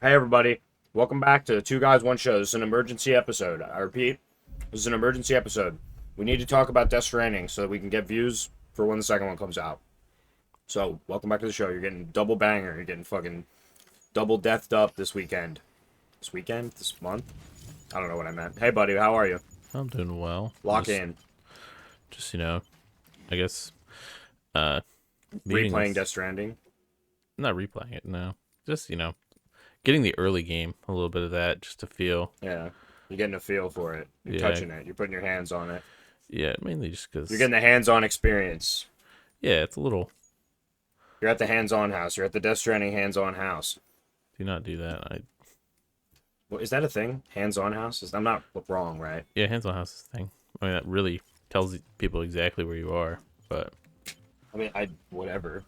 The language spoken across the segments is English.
Hey everybody, welcome back to the Two Guys One Show. This is an emergency episode. I repeat, this is an emergency episode. We need to talk about Death Stranding so that we can get views for when the second one comes out. So, welcome back to the show. You're getting double banger. You're getting fucking double deathed up this weekend. This weekend? This month? I don't know what I meant. Hey buddy, how are you? I'm doing well. Lock in. Just I guess beating Replaying this, Death Stranding. not replaying it, no. Just, getting the early game, a little bit of that just to feel. Yeah. You're getting a feel for it. You're touching it. You're putting your hands on it. Yeah, mainly just cuz You're getting the hands-on experience. yeah, it's a little. You're at the hands-on house. You're at the Death Stranding hands-on house. Do not do that. Well, is that a thing? Hands-on house? I'm not wrong, right? Yeah, hands on house is the thing. I mean, that really tells people exactly where you are, but I mean, whatever.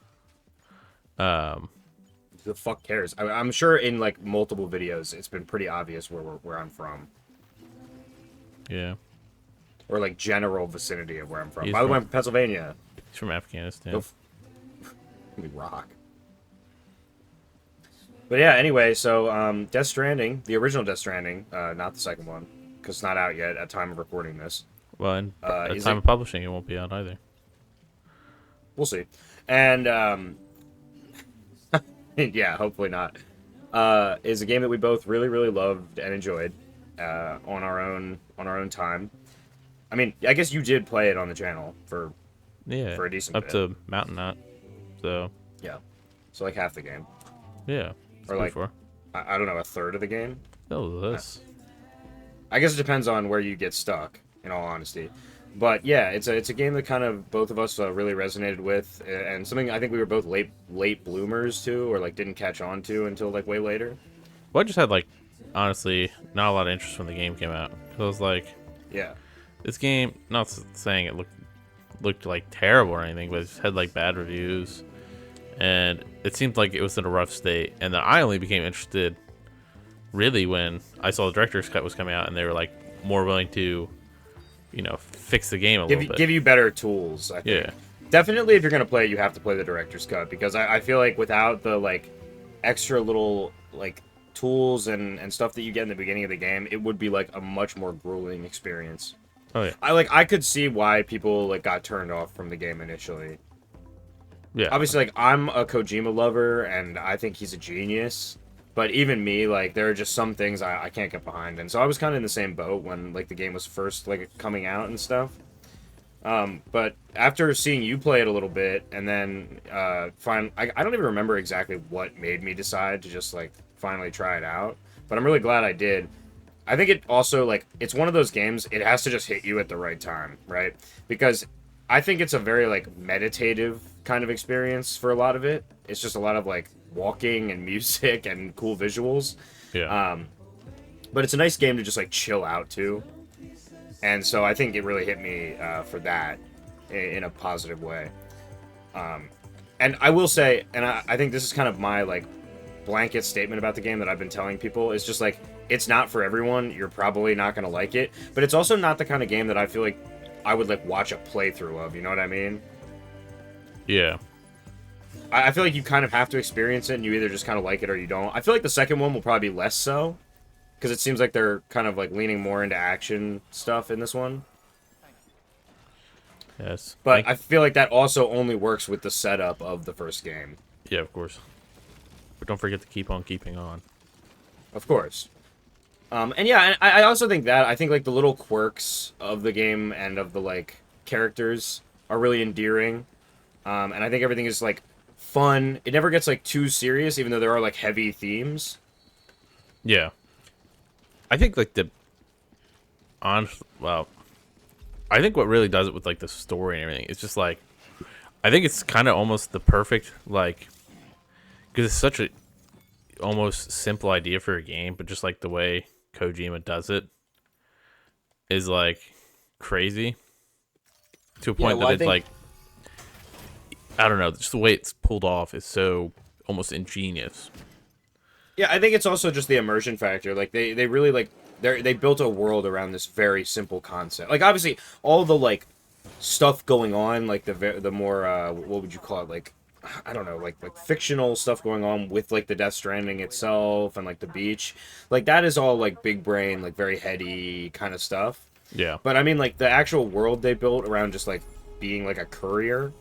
um Who the fuck cares? I'm sure in like multiple videos, it's been pretty obvious where I'm from, yeah. or like general vicinity of where I'm from. He's By the way, from- I'm from Pennsylvania. He's from Afghanistan. Go we rock. But yeah, anyway, so Death Stranding, the original Death Stranding, not the second one, because it's not out yet at time of recording this. Well, and at the is time it- of publishing it won't be out either. We'll see. And yeah, hopefully not. Is a game that we both really, really loved and enjoyed on our own time. I mean, I guess you did play it on the channel for Yeah. a decent up bit. to Mountain Knot. So, Yeah, so like half the game, yeah. It's or good like for. I don't know, a third of the game. Oh, this. I guess it depends on where you get stuck. In all honesty, but yeah, it's a game that kind of both of us really resonated with, and something I think we were both late bloomers to, or like didn't catch on to until like way later. Well, I just had honestly, not a lot of interest when the game came out. 'Cause I was like, Yeah. this game, not saying it looked like terrible or anything, but it had like bad reviews, and it seemed like it was in a rough state. And then I only became interested really when I saw the director's cut was coming out, and they were like more willing to, fix the game a little bit. Give you better tools. I think. Yeah. Definitely, if you're gonna play it, you have to play the director's cut, because I feel like without the like extra little like tools and stuff that you get in the beginning of the game, it would be like a much more grueling experience. Oh yeah. I could see why people like got turned off from the game initially. Yeah. Obviously, like I'm a Kojima lover and I think he's a genius, but even me, like there are just some things I can't get behind, and so I was kind of in the same boat when like the game was first like coming out and stuff. But after seeing you play it a little bit, and then I don't even remember exactly what made me decide to just like finally try it out, but I'm really glad I did. I think it also like it's one of those games, it has to just hit you at the right time, right? Because I think it's a very like meditative kind of experience for a lot of it. It's just a lot of like walking and music and cool visuals. Yeah. But it's a nice game to just like chill out to. And so I think it really hit me for that in a positive way. And I will say, and I think this is kind of my like blanket statement about the game that I've been telling people, is just like, it's not for everyone. You're probably not going to like it, but it's also not the kind of game that I feel like I would like watch a playthrough of. You know what I mean? Yeah. I feel like you kind of have to experience it, and you either just kind of like it or you don't. I feel like the second one will probably be less so, because it seems like they're kind of like leaning more into action stuff in this one. Yes. But I feel like that also only works with the setup of the first game. Yeah, of course. But don't forget to keep on keeping on. Of course. And yeah, and I also think that, I think like the little quirks of the game and of the like characters are really endearing. And I think everything is like fun. It never gets like too serious, even though there are like heavy themes. Yeah. I think like I think what really does it with like the story and everything, it's just like, I think it's kind of almost the perfect, like, because it's such a almost simple idea for a game, but just like the way Kojima does it is like crazy to a point well, that I it's think- like, I don't know, just the way it's pulled off is so almost ingenious. Yeah, I think it's also just the immersion factor. Like they really like they built a world around this very simple concept. Like obviously all the like stuff going on, like the more what would you call it, like I don't know, like fictional stuff going on with like the Death Stranding itself and like the beach. Like that is all like big brain, like very heady kind of stuff. Yeah. But I mean like the actual world they built around just like being like a courier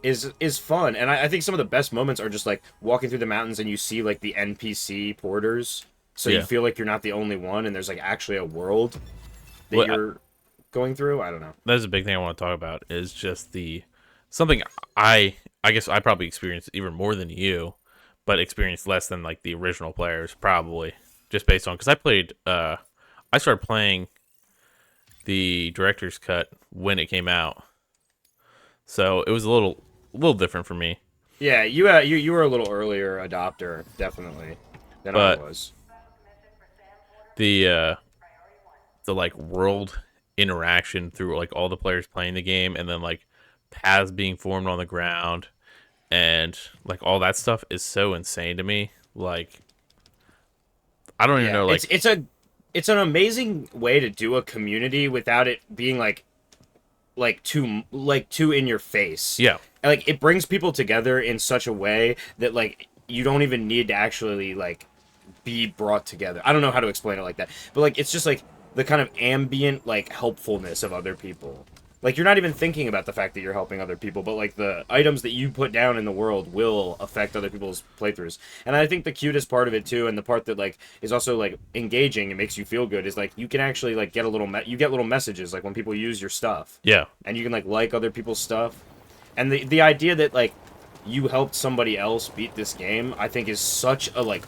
is fun. And I think some of the best moments are just like walking through the mountains and you see like the NPC porters. So you Yeah. feel like you're not the only one and there's like actually a world that Well, you're going through. I don't know. that's a big thing I want to talk about is just the something I guess I probably experienced even more than you, but experienced less than like the original players probably just based on because I started playing the director's cut when it came out, so it was a little different for me. Yeah, you were a little earlier adopter, definitely, than I But was. the uh, the like world interaction through like all the players playing the game and then like paths being formed on the ground and like all that stuff is so insane to me. Like I don't even Yeah, know. Like it's an amazing way to do a community without it being like too in your face. yeah, Like it brings people together in such a way that like you don't even need to actually like be brought together. I don't know how to explain it like that, but like it's just like the kind of ambient like helpfulness of other people. Like you're not even thinking about the fact that you're helping other people, but like the items that you put down in the world will affect other people's playthroughs. And I think the cutest part of it too, and the part that like is also like engaging and makes you feel good, is like you can actually like get a little you get little messages like when people use your stuff, yeah, and you can like other people's stuff. And the idea that like you helped somebody else beat this game, I think is such a like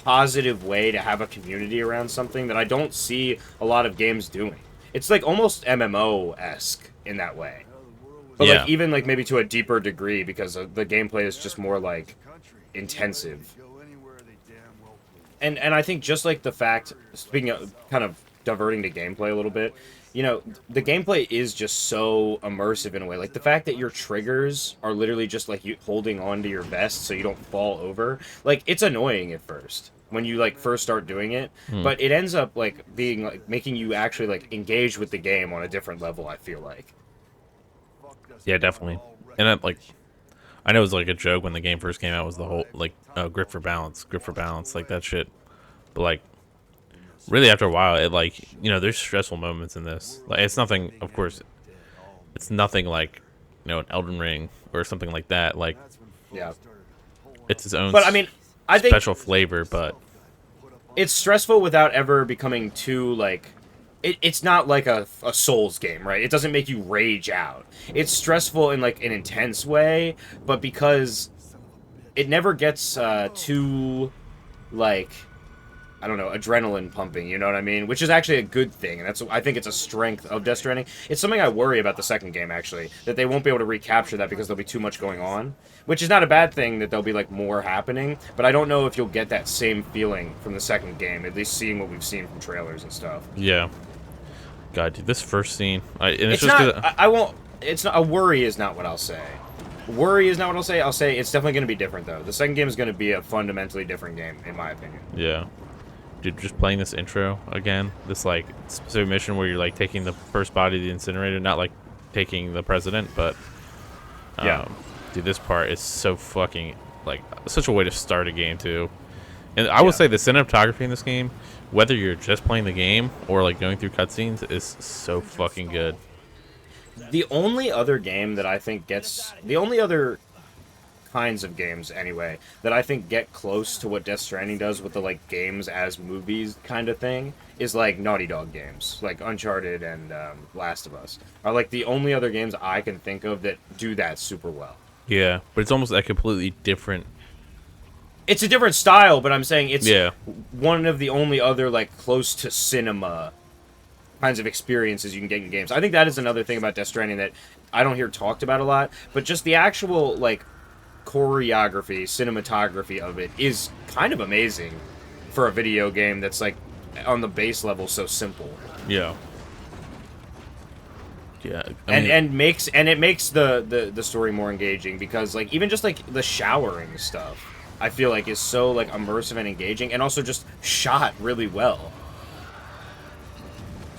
positive way to have a community around something that I don't see a lot of games doing. It's like almost MMO-esque in that way. But yeah, like even like maybe to a deeper degree because the gameplay is just more like intensive. And I think just like the fact, speaking of kind of diverting to gameplay a little bit, you know, the gameplay is just so immersive in a way. Like the fact that your triggers are literally just like you holding on to your vest so you don't fall over. Like it's annoying at first when you like first start doing it, hmm. but it ends up like being like making you actually like engage with the game on a different level, I feel like. Yeah, definitely. And that like I know it was like a joke when the game first came out was the whole like grip for balance, like that shit. But like really after a while, it like there's stressful moments in this. Like it's nothing, of course, it's nothing like an Elden Ring or something like that. Like Yeah. it's its own But I mean, I think special flavor, but it's stressful without ever becoming too like it's not like a Souls game, right? It doesn't make you rage out. It's stressful in like an intense way, but because it never gets too like I don't know, adrenaline pumping, you know what I mean? Which is actually a good thing, and I think it's a strength of Death Stranding. It's something I worry about the second game, actually, that they won't be able to recapture that because there'll be too much going on. Which is not a bad thing that there'll be, like, more happening, but I don't know if you'll get that same feeling from the second game, at least seeing what we've seen from trailers and stuff. yeah. God, dude, this first scene, and it's It's just not, because I won't, it's not, a worry is not what I'll say. Worry is not what I'll say. I'll say it's definitely going to be different, though. The second game is going to be a fundamentally different game, in my opinion. yeah. Dude, just playing this intro again, this like specific mission where you're like taking the first body to the incinerator, not like taking the president, but Yeah. dude, this part is so fucking like such a way to start a game too. And I will say the cinematography in this game, whether you're just playing the game or like going through cutscenes, is so fucking good. The only other game that I think gets the only other kinds of games anyway that I think get close to what Death Stranding does with the like games as movies kind of thing is like Naughty Dog games, like Uncharted and Last of Us are like the only other games I can think of that do that super well. Yeah, but it's almost a completely different. It's a different style, but I'm saying it's Yeah, one of the only other like close to cinema kinds of experiences you can get in games. I think that is another thing about Death Stranding that I don't hear talked about a lot, but just the actual like choreography, cinematography of it is kind of amazing for a video game that's like on the base level so simple. yeah, yeah. And it makes the story more engaging because like even just like the showering stuff I feel like is so like immersive and engaging and also just shot really well.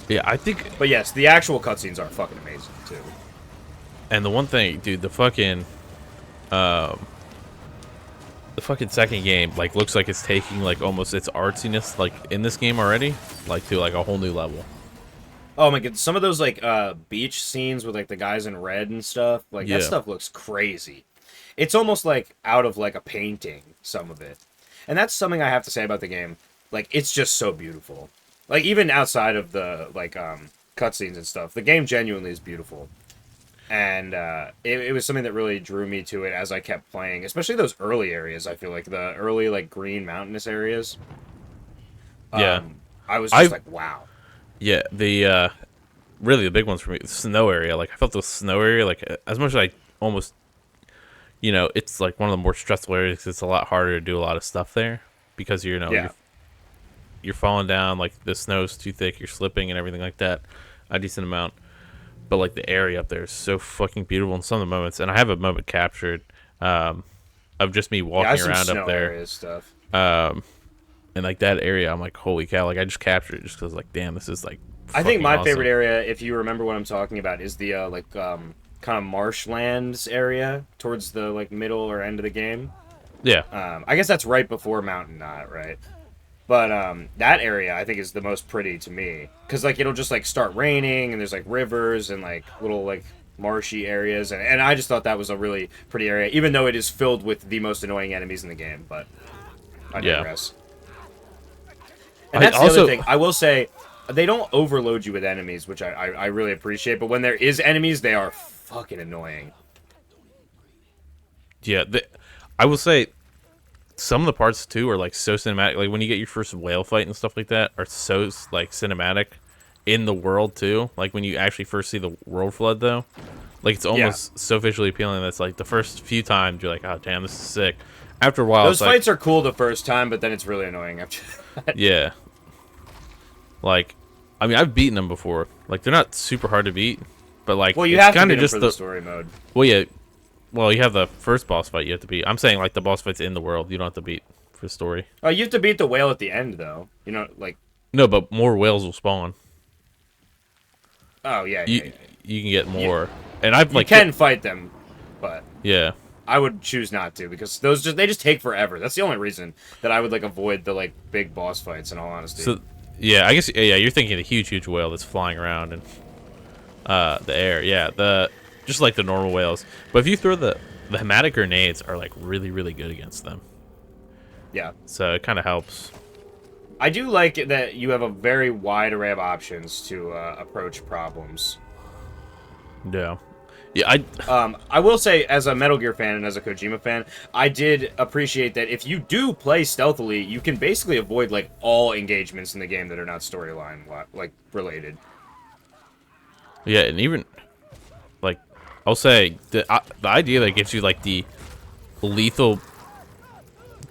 Yeah, I think. But yes, the actual cutscenes are fucking amazing too. And the one thing, dude, the fucking The fucking second game like looks like it's taking like almost its artsiness like in this game already, like to like a whole new level. Oh my god, some of those like beach scenes with like the guys in red and stuff, like that Yeah, stuff looks crazy. It's almost like out of like a painting, some of it. And that's something I have to say about the game. Like it's just so beautiful. Like even outside of the like cutscenes and stuff, the game genuinely is beautiful. And it was something that really drew me to it as I kept playing, especially those early areas. I feel like the early like green mountainous areas. yeah. I was just I like, wow. yeah the really the big ones for me, the snow area. Like I felt the snow area like as much as I almost it's like one of the more stressful areas 'cause it's a lot harder to do a lot of stuff there because Yeah. you're falling down like the snow's too thick, you're slipping and everything like that a decent amount. But like the area up there is so fucking beautiful in some of the moments, and I have a moment captured of just me Yeah, I walking have some around up snow there, areas stuff. and like that area. I'm like, holy cow! Like I just captured it just because like, damn, this is like I think fucking my favorite awesome. area, if you remember what I'm talking about, is the kind of marshlands area towards the like middle or end of the game. Yeah, I guess that's right before Mountain Knot, right? But that area I think is the most pretty to me because like it'll just like start raining and there's like rivers and like little like marshy areas and I just thought that was a really pretty area, even though it is filled with the most annoying enemies in the game. But I yeah. digress. And I that's the other also thing. I will say, they don't overload you with enemies, which I really appreciate. But when there is enemies, they are fucking annoying. yeah, I will say some of the parts too are like so cinematic. Like when you get your first whale fight and stuff like that are so like cinematic in the world too. Like when you actually first see the world flood though. Like it's Yeah. almost so visually appealing that's like the first few times you're like, oh damn, this is sick. After a while, Those it's like, fights are cool the first time, but then it's really annoying after that. yeah, like, I mean, I've beaten them before. Like they're not super hard to beat, but like Well, you it's have to kind beat of them just for the story mode. well, yeah, well, you have the first boss fight you have to beat. I'm saying like the boss fights in the world you don't have to beat for story. Oh, you have to beat the whale at the end, though. You know, like, No, but more whales will spawn. oh, yeah, yeah, You yeah. you can get You, more, and I've you like can fight them, but yeah. I would choose not to because they just take forever. That's the only reason that I would, like, avoid the, like, big boss fights, in all honesty. So yeah, I guess yeah, you're thinking of the huge whale that's flying around in the air. Yeah, the just like the normal whales. But if you throw the hematic grenades are like really good against them. Yeah. So it kind of helps. I do like that you have a very wide array of options to approach problems. Yeah. Yeah, I will say, as a Metal Gear fan and as a Kojima fan, I did appreciate that if you do play stealthily, you can basically avoid like all engagements in the game that are not storyline like related. yeah, and even like I'll say the idea that gives you like lethal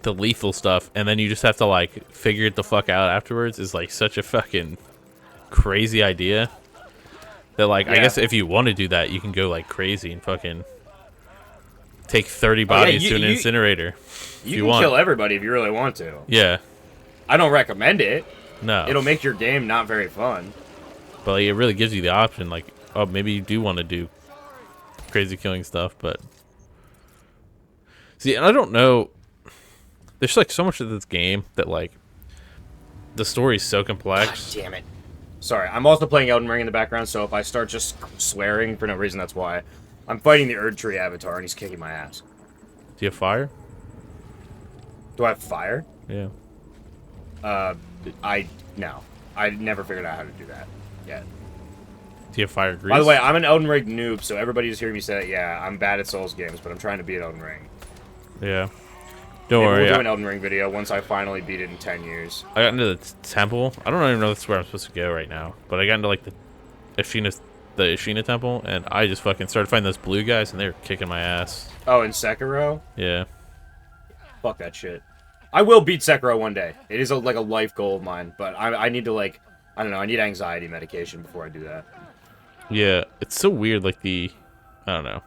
the lethal stuff and then you just have to like figure it the fuck out afterwards is like such a fucking crazy idea. That like I Yeah. guess if you want to do that, you can go like crazy and fucking take 30 Oh yeah, bodies to an incinerator if you you can want. kill everybody if you really want to. Yeah, I don't recommend it. no, It'll make your game not very fun. but like, it really gives you the option. Like, oh, maybe you do want to do crazy killing stuff, but see, and I don't know. There's like so much of this game that like the story's so God complex. damn it. Sorry, I'm also playing Elden Ring in the background, so if I start just swearing for no reason, that's why. I'm fighting the Erd Tree Avatar, and he's kicking my ass. Do you have fire? Do I have fire? Yeah. No. I never figured out how to do that yet. Do you have fire grease? By the way, I'm an Elden Ring noob, so everybody just hearing me say, yeah, I'm bad at Souls games, but I'm trying to beat Elden Ring. Yeah. Don't Maybe worry. we'll do an Elden Ring video once I finally beat it in 10 years. I got into the temple. I don't even know if that's where I'm supposed to go right now, but I got into like the Ishina temple, and I just fucking started finding those blue guys, and they were kicking my ass. Oh, in Sekiro? Yeah. Fuck that shit. I will beat Sekiro one day. It is like a life goal of mine, but I need to like, I don't know, I need anxiety medication before I do that. Yeah, it's so weird. Like I don't know.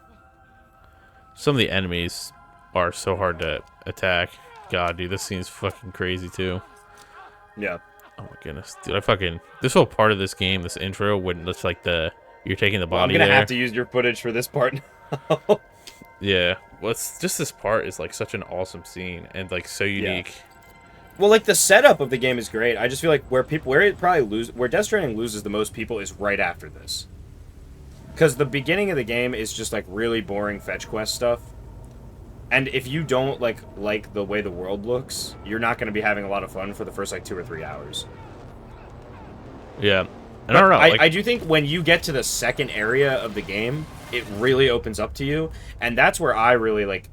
Some of the enemies are so hard to attack. God, dude, this scene's fucking crazy too. Yeah. Oh my goodness, dude, this whole part of this game, this intro, when it's like you're taking the Well, I'm body gonna there. have to use your footage for this part now. Yeah, what's just this part is like such an awesome scene and like so Yeah. unique. Well, like the setup of the game is great. I just feel like where Death Stranding loses the most people is right after this, because the beginning of the game is just like really boring fetch quest stuff. And if you don't like the way the world looks, you're not going to be having a lot of fun for the first like 2 or 3 hours. Yeah, and But I don't know. Like, I do think when you get to the second area of the game, it really opens up to you, and that's where I really like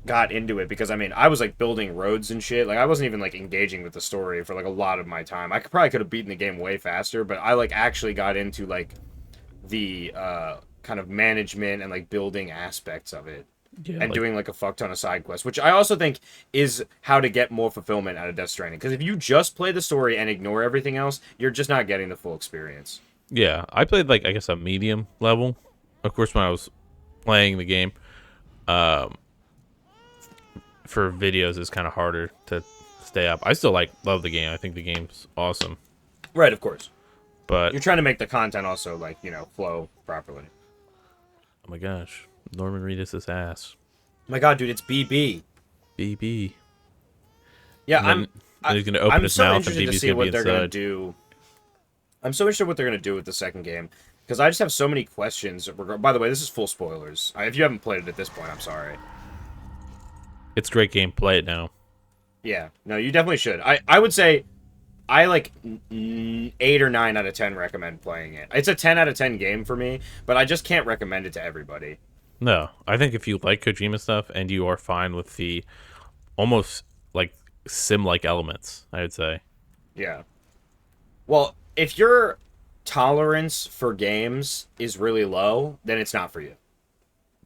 got into it, because I mean I was like building roads and shit. Like I wasn't even like engaging with the story for like a lot of my time. Probably could have beaten the game way faster, but I like actually got into like the kind of management and like building aspects of it, yeah, and like doing like a fuck ton of side quests, which I also think is how to get more fulfillment out of Death Stranding. Because if you just play the story and ignore everything else, you're just not getting the full experience. yeah, I played like I guess a medium level. Of course, when I was playing the game, um, for videos is kind of harder to stay up. I still like love the game. I think the game's awesome, Right, of course. but You're trying to make the content also like flow properly. oh my gosh, Norman Reedus' ass. Oh my god, dude, it's BB. BB. Yeah, And then he's gonna open I'm his so mouth and interested to BB's see gonna be what they're gonna inside. do. I'm so interested what they're gonna do with the second game, because I just have so many questions. By the way, this is full spoilers. If you haven't played it at this point, I'm sorry. It's a great game. Play it now. Yeah, no, you definitely should. I would say I like 8 or 9 out of 10 recommend playing it. It's a 10 out of 10 game for me, but I just can't recommend it to everybody. No, I think if you like Kojima stuff and you are fine with the almost like sim-like elements, I would say. Yeah. Well, if your tolerance for games is really low, then it's not for you.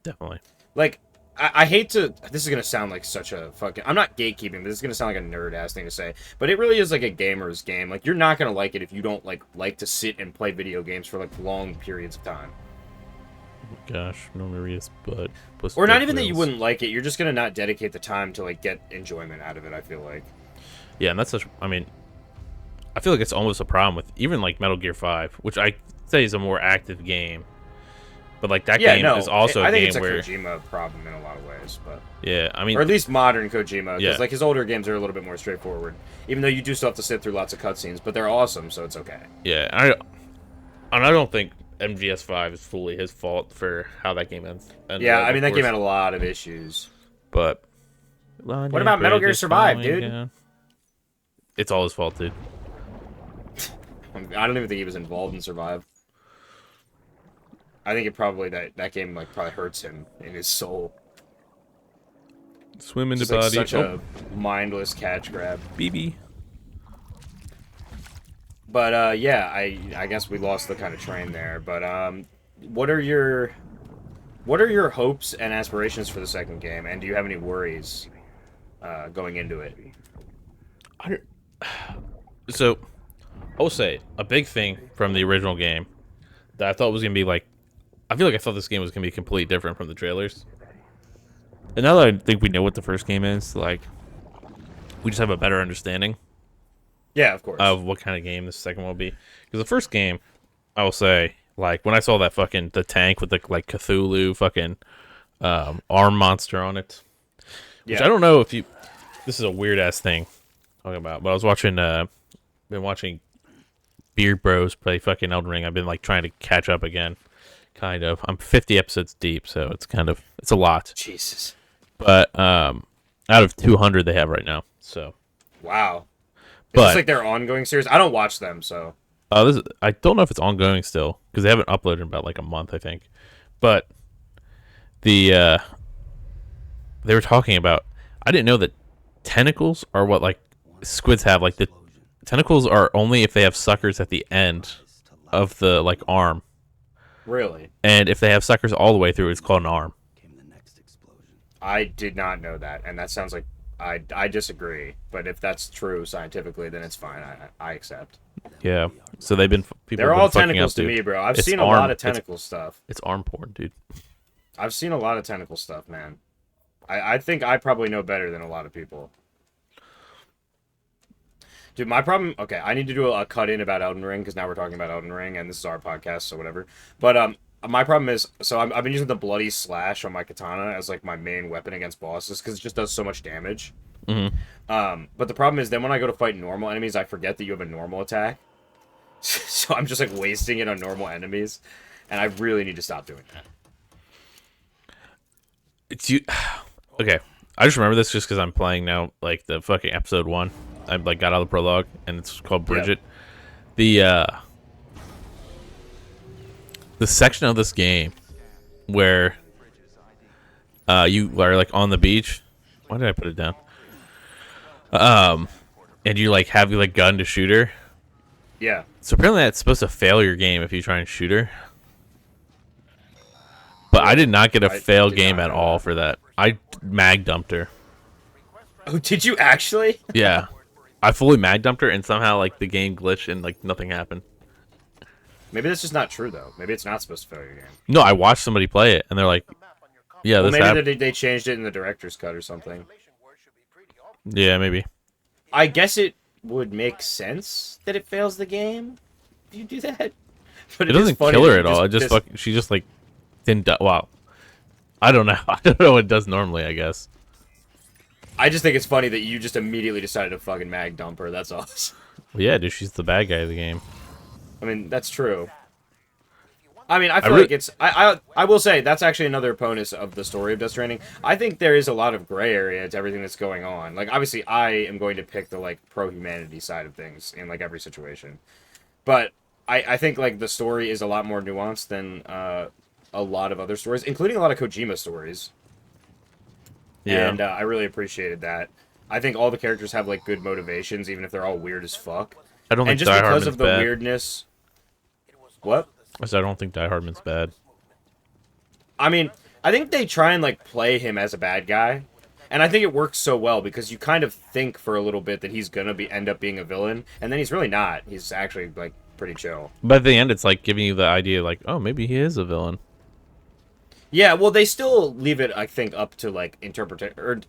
Definitely. Like, I hate to. This is gonna sound like such a fucking. I'm not gatekeeping, but this is gonna sound like a nerd ass thing to say. But it really is like a gamer's game. Like, you're not gonna like it if you don't like to sit and play video games for like long periods of time. Gosh, Norman Reedus, but Or not even that you wouldn't like it. You're just gonna not dedicate the time to like get enjoyment out of it. I feel like. Yeah, and that's such. I mean, I feel like it's almost a problem with even like Metal Gear 5, which I say is a more active game. But like that Yeah, game no, is also I a think game it's a where Kojima problem in a lot of ways, but yeah, I mean, or at least modern Kojima, because Yeah. like his older games are a little bit more straightforward. Even though you do still have to sit through lots of cutscenes, but they're awesome, so it's okay. yeah, and I don't think MGS5 is fully his fault for how that game ends. Yeah, I mean that game had a lot of issues. But What about Metal Gear Survive, dude? It's all his fault, dude. I don't even think he was involved in Survive. I think it probably that game like probably hurts him in his soul. Swim in the It's like body. such a mindless catch grab. BB. But yeah, I guess we lost the kind of train there. But what are your hopes and aspirations for the second game? And do you have any worries going into it? So, I will say a big thing from the original game that I thought was gonna be like, I feel like I thought this game was gonna be completely different from the trailers. And now that I think we know what the first game is, like, we just have a better understanding Yeah, of course. of what kind of game the second one will be. Because the first game, I will say, like, when I saw that fucking the tank with the like Cthulhu fucking arm monster on it, which Yeah. I don't know if you. This is a weird ass thing talking about, but I was watching. Been watching Beard Bros play fucking Elden Ring. I've been like trying to catch up again, kind of. I'm 50 episodes deep, so it's a lot. Jesus. But out of 200 they have right now, so. Wow. Is But this like their ongoing series? I don't watch them, so. I don't know if it's ongoing still because they haven't uploaded in about like a month, I think. But they were talking about. I didn't know that tentacles are what like squids have. Like the tentacles are only if they have suckers at the end of the like arm, Really? and if they have suckers all the way through, it's called an arm. I did not know that, and that sounds like I disagree. But if that's true scientifically, then it's fine. I accept. Yeah. So they've been people. They're have been all fucking tentacles up, to dude. me, bro. I've It's seen a arm- lot of tentacle stuff. It's arm porn, dude. I've seen a lot of tentacle stuff, man. I think I probably know better than a lot of people. Dude, my problem... Okay, I need to do a cut-in about Elden Ring, because now we're talking about Elden Ring, and this is our podcast, so whatever. But my problem is, so I've been using the bloody slash on my katana as like my main weapon against bosses because it just does so much damage. Mm-hmm. But the problem is then when I go to fight normal enemies, I forget that you have a normal attack. So I'm just like wasting it on normal enemies, and I really need to stop doing that. It's you. Okay, I just remember this just because I'm playing now, like the fucking episode 1. I like got out of the prologue, and it's called Bridget. Yep. The section of this game where you are like on the beach. Why did I put it down? And you like have like gun to shoot her. Yeah. So apparently that's supposed to fail your game if you try and shoot her. But I did not get a fail game at all for that. I mag dumped her. Oh, did you actually? Yeah. I fully mag dumped her and somehow like the game glitched and like nothing happened. Maybe that's just not true though. Maybe it's not supposed to fail your game. No, I watched somebody play it and they're like, yeah, Well, this maybe happened. they changed it in the director's cut or something. Yeah, maybe. I guess it would make sense that it fails the game if you do that. But It doesn't funny kill that her you at all. It just she just like didn't die. Wow. I don't know. I don't know what it does normally, I guess. I just think it's funny that you just immediately decided to fucking mag dump her. That's awesome. Well, yeah, dude, she's the bad guy of the game. I mean, that's true. I mean, I feel like it's... I will say, that's actually another bonus of the story of Death Stranding. I think there is a lot of gray area to everything that's going on. Like, obviously, I am going to pick the, like, pro-humanity side of things in, like, every situation. But I think, like, the story is a lot more nuanced than a lot of other stories, including a lot of Kojima stories. Yeah. And I really appreciated that. I think all the characters have, like, good motivations, even if they're all weird as fuck. I don't And think just Die because Hardman's of the bad. weirdness... What? I said I don't think Die Hardman's bad. I mean, I think they try and, like, play him as a bad guy. And I think it works so well because you kind of think for a little bit that he's gonna end up being a villain, and then he's really not. He's actually, like, pretty chill. But at the end, it's like giving you the idea, like, oh, maybe he is a villain. Yeah, well, they still leave it, I think, up to, like,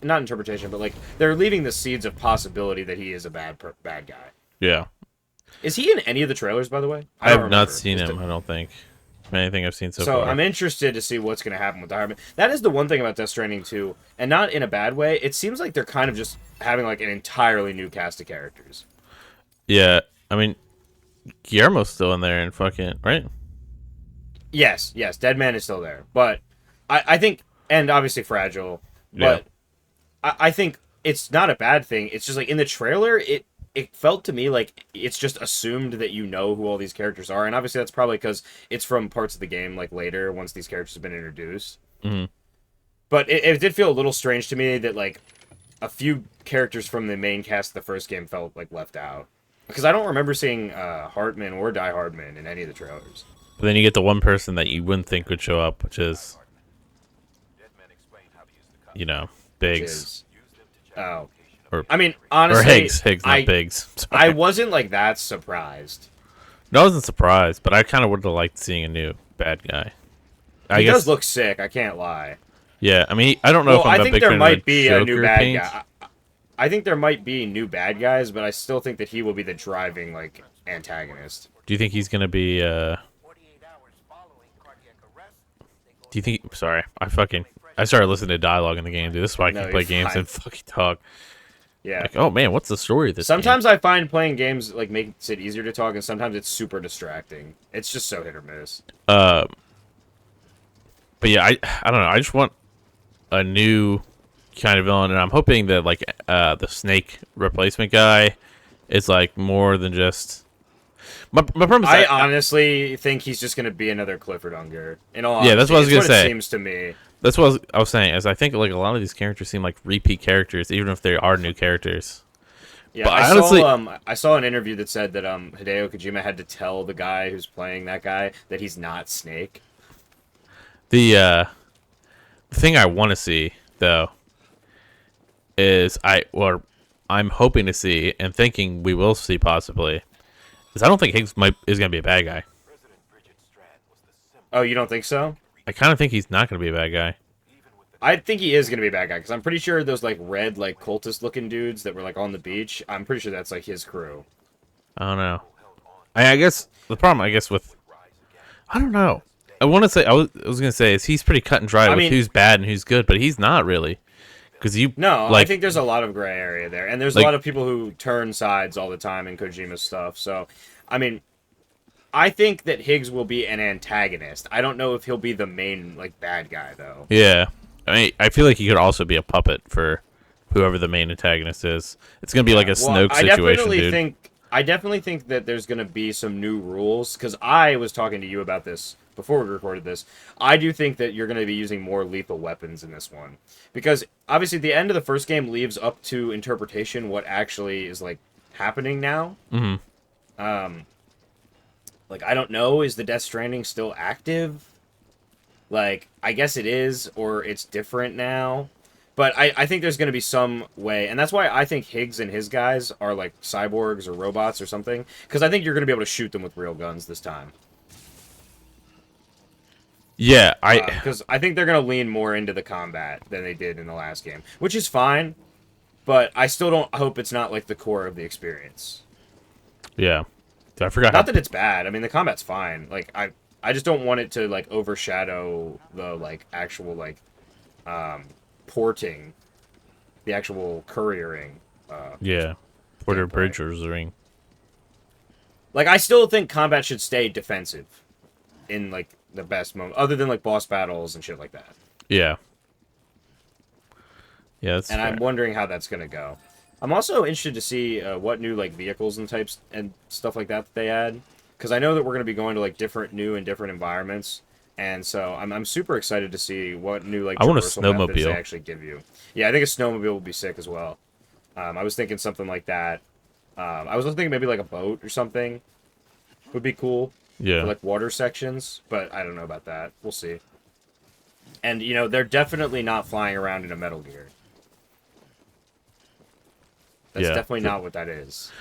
not interpretation, but, like, they're leaving the seeds of possibility that he is a bad guy. Yeah. Is he in any of the trailers, by the way? I don't have not remember. seen him, I don't think. Anything I've seen so So far. I'm interested to see what's going to happen with Die Hardman. That is the one thing about Death Stranding 2, and not in a bad way. It seems like they're kind of just having, like, an entirely new cast of characters. Yeah, I mean, Guillermo's still in there and fucking, right? Yes, Dead Man is still there. But I think, and obviously Fragile, but yeah. I think it's not a bad thing. It's just, like, in the trailer, it felt to me like it's just assumed that you know who all these characters are, and obviously that's probably because it's from parts of the game, like, later, once these characters have been introduced. Mm-hmm. But it did feel a little strange to me that, like, a few characters from the main cast of the first game felt, like, left out. Because I don't remember seeing Hartman or Die Hardman in any of the trailers. But then you get the one person that you wouldn't think would show up, which is, you know, Biggs. Oh. Or, I mean, honestly... Or Higgs, not Biggs. I wasn't, like, that surprised. No, I wasn't surprised, but I kind of would have liked seeing a new bad guy. He does look sick, I can't lie. Yeah, I mean, I don't know if I'm a big fan of might be a new bad paint. guy. I think there might be new bad guys, but I still think that he will be the driving, like, antagonist. Do you think he's gonna be? Do you think? Sorry, I started listening to dialogue in the game, dude. This is why I can play games and fucking talk. Yeah. Like, oh man, what's the story of this? Sometimes game? I find playing games like makes it easier to talk, and sometimes it's super distracting. It's just so hit or miss. But yeah, I don't know. I just want a new kind of villain, and I'm hoping that like the Snake replacement guy is like more than just. My problem is I honestly think he's just gonna be another Clifford Unger. In all honesty, that's what I was gonna say. It seems to me. That's what I was saying. Is I think like a lot of these characters seem like repeat characters, even if they are new characters. Yeah, but I saw an interview that said that Hideo Kojima had to tell the guy who's playing that guy that he's not Snake. The thing I want to see though is I'm hoping to see and thinking we will see possibly is I don't think Higgs is going to be a bad guy. Oh, you don't think so? I kind of think he's not going to be a bad guy. I think he is going to be a bad guy, because I'm pretty sure those, like, red, like, cultist-looking dudes that were, like, on the beach, I'm pretty sure that's, like, his crew. I don't know. I guess the problem, with... I don't know. want to say I was gonna say is he's pretty cut and dry I with mean, who's bad and who's good, but he's not really because you no, I like think there's a lot of gray area there, and there's a like lot of people who turn sides all the time in Kojima's stuff. So, I mean, I think that Higgs will be an antagonist. I don't know if he'll be the main like bad guy though. yeah. I mean, I feel like he could also be a puppet for whoever the main antagonist is. It's gonna be like a Well, Snoke situation, dude. I definitely think that there's going to be some new rules because I was talking to you about this before we recorded this. I do think that you're going to be using more lethal weapons in this one because obviously the end of the first game leaves up to interpretation what actually is like happening now. Hmm. Like I don't know, is the Death Stranding still active? Like I guess it is, or it's different now. But I think there's going to be some way, and that's why I think Higgs and his guys are like cyborgs or robots or something, because I think you're going to be able to shoot them with real guns this time. Yeah, Because I think they're going to lean more into the combat than they did in the last game, which is fine, but I still don't hope it's not like the core of the experience. yeah. I forgot Not how. that it's bad. I mean, the combat's fine. Like I just don't want it to like overshadow the like actual like porting, the actual couriering. Yeah, Porter Gameplay. Bridger's ring. Like I still think combat should stay defensive in like the best moment, other than like boss battles and shit like that. Yeah. Yeah, that's And fair. I'm wondering how that's gonna go. I'm also interested to see what new like vehicles and types and stuff like that they add, because I know that we're gonna be going to like different new and different environments. And so I'm super excited to see what new like I want a traversal methods they snowmobile. actually give you. Yeah, I think a snowmobile would be sick as well. I was thinking something like that. I was thinking maybe like a boat or something would be cool for Yeah. like water sections, but I don't know about that. We'll see. And you know, they're definitely not flying around in a Metal Gear. That's Yeah. definitely not what that is.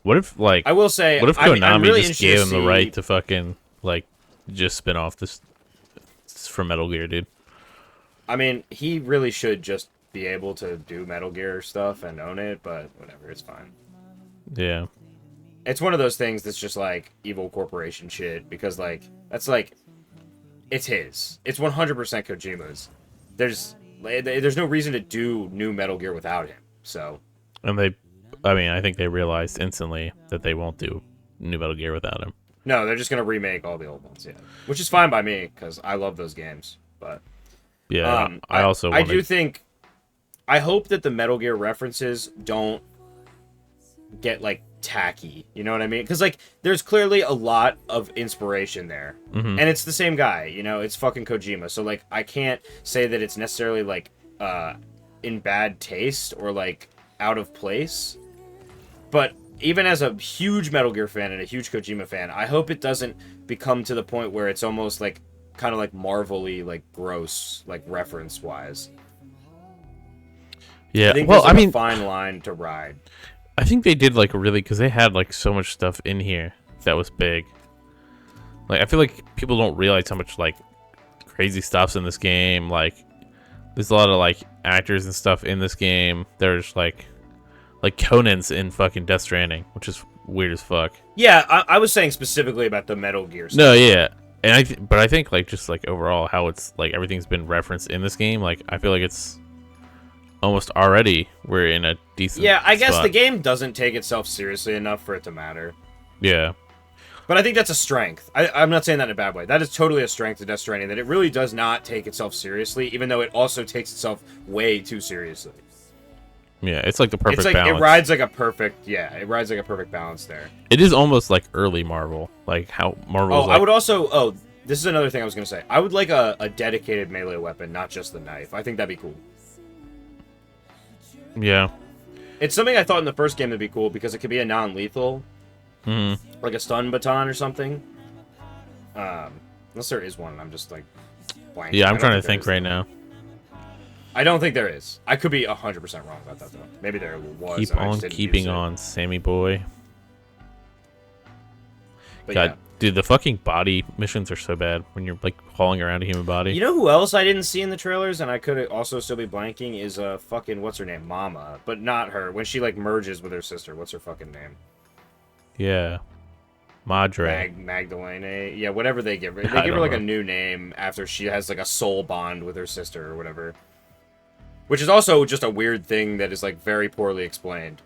What if like I will say, what if I'm Konami really just interested gave to him the see- right to fucking like just spin off this from Metal Gear, dude? I mean, he really should just be able to do Metal Gear stuff and own it, but whatever, it's fine. Yeah. It's one of those things that's just like evil corporation shit because like that's like it's his. It's 100% Kojima's. There's no reason to do new Metal Gear without him. So And I think they realized instantly that they won't do new Metal Gear without him. no, they're just gonna remake all the old ones, yeah, which is fine by me because I love those games. But Yeah, I also I wanna, do think I hope that the Metal Gear references don't get like tacky. You know what I mean? Because like there's clearly a lot of inspiration there, Mhm. and it's the same guy. You know, it's fucking Kojima. So like I can't say that it's necessarily like in bad taste or like out of place. But even as a huge Metal Gear fan and a huge Kojima fan, I hope it doesn't become to the point where it's almost like kind of like Marvel-y, like gross, like reference wise. Yeah. I think Well, there's like I mean, a fine line to ride. I think they did like really because they had like so much stuff in here that was big. Like I feel like people don't realize how much like crazy stuff's in this game. Like there's a lot of like actors and stuff in this game. There's like Conan's in fucking Death Stranding, which is weird as fuck. Yeah, I was saying specifically about the Metal Gear stuff. No, yeah, and but I think like just like overall how it's like everything's been referenced in this game. Like I feel like it's almost already we're in a decent. Yeah, I guess spot. the game doesn't take itself seriously enough for it to matter. Yeah, But I think that's a strength. I'm not saying that in a bad way. That is totally a strength of Death Stranding, that it really does not take itself seriously, even though it also takes itself way too seriously. yeah, it's like the perfect It's like balance. it rides like a perfect balance there. It is almost like early Marvel, like how Marvel. Oh, I would also. Oh, this is another thing I was gonna say. I would like a dedicated melee weapon, not just the knife. I think that'd be cool. Yeah. It's something I thought in the first game would be cool because it could be a non-lethal, Mm. like a stun baton or something. Unless there is one, I'm just like blanking. Yeah, I I'm don't trying to there think is. right now. I don't think there is. I could be 100% wrong about that though. Maybe there was. Keep and I just on didn't keeping use it. on, Sammy boy. But God, yeah. dude, the fucking body missions are so bad when you're like hauling around a human body. You know who else I didn't see in the trailers, and I could also still be blanking, is fucking what's her name, Mama, but not her. When she like merges with her sister, what's her fucking name? Yeah. Madre. Magdalene. Yeah, whatever they give her. They I give her don't like a know. new name after she has like a soul bond with her sister or whatever. Which is also just a weird thing that is like very poorly explained.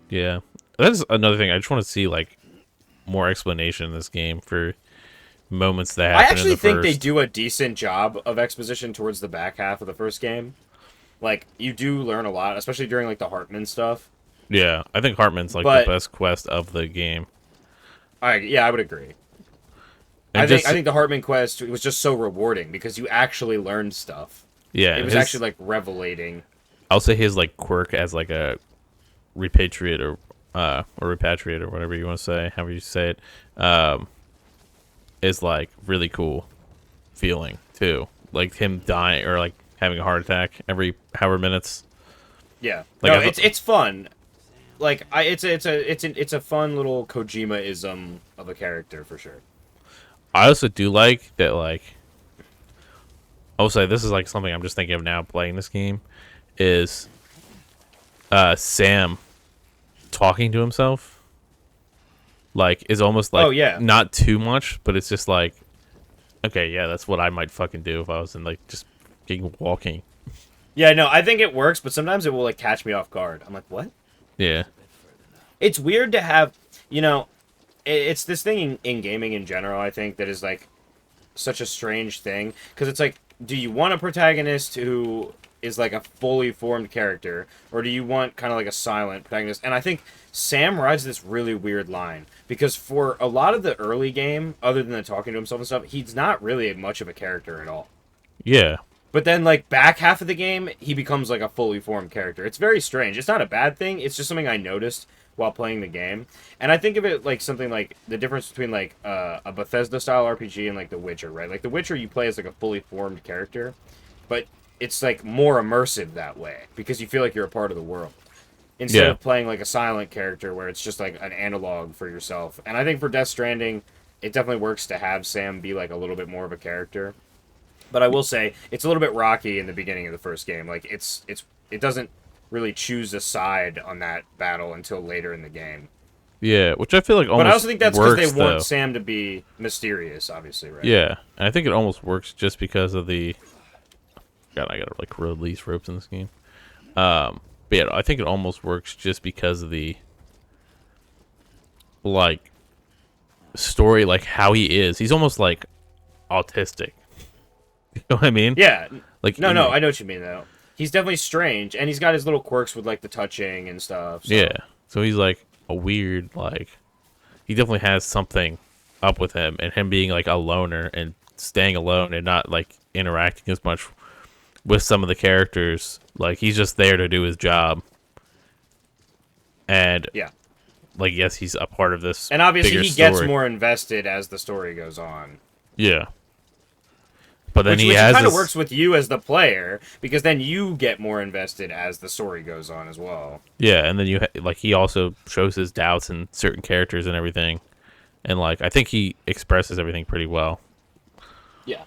Yeah, that's another thing. I just want to see like more explanation in this game for moments that I happen in actually the think they first. do a decent job of exposition towards the back half of the first game. Like you do learn a lot, especially during like the Hartman stuff. Yeah, I think Hartman's like the But best quest of the game, I would agree. and I just think the Hartman quest was just so rewarding because you actually learned stuff. yeah, It and was actually his like revelating. I'll say his like quirk as like a repatriate or repatriate or whatever you want to say, however you say it, is like really cool feeling too. Like him dying or like having a heart attack every however minutes. Yeah, Like no, I it's fun. Like it's a fun little Kojima-ism of a character for sure. I also do like that like I'll say this is like something I'm just thinking of now playing this game is Sam talking to himself like is almost like Oh yeah, not too much, but it's just like okay, yeah, that's what I might fucking do if I was in like just fucking walking. yeah. No, I think it works, but sometimes it will like catch me off guard. I'm like, what? Yeah. It's weird to have, you know, it's this thing in gaming in general. I think that is like such a strange thing because it's like, do you want a protagonist who is like a fully formed character, or do you want kind of like a silent protagonist? And I think Sam rides this really weird line because for a lot of the early game, other than the talking to himself and stuff, he's not really much of a character at all. Yeah. But then, like, back half of the game, he becomes, like, a fully formed character. It's very strange. It's not a bad thing. It's just something I noticed while playing the game. And I think of it like something like the difference between, like, a Bethesda-style RPG and, like, The Witcher, right? Like, The Witcher, you play as, like, a fully formed character. But it's, like, more immersive that way because you feel like you're a part of the world. Instead Yeah. of playing, like, a silent character where it's just, like, an analog for yourself. And I think for Death Stranding, it definitely works to have Sam be, like, a little bit more of a character. But I will say it's a little bit rocky in the beginning of the first game. Like it doesn't really choose a side on that battle until later in the game. Yeah, which I feel like But I almost also think that's because works they want though. Sam to be mysterious, obviously, right? Yeah, and I think it almost works just because of the. God, I gotta like release ropes in this game. But yeah, I think it almost works just because of the like story, like how he is. He's almost like autistic. You know what I mean? Yeah. Like No, in no, the, I know what you mean though. He's definitely strange, and he's got his little quirks with like the touching and stuff. So. yeah. So he's like a weird like. He definitely has something up with him, and him being like a loner and staying alone and not like interacting as much with some of the characters. Like he's just there to do his job, and Yeah. like yes, he's a part of this And obviously bigger he gets story. more invested as the story goes on. Yeah, but then he Which has kind of this, works with you as the player because then you get more invested as the story goes on as well. yeah, and then like he also shows his doubts in certain characters and everything, and like I think he expresses everything pretty well. Yeah,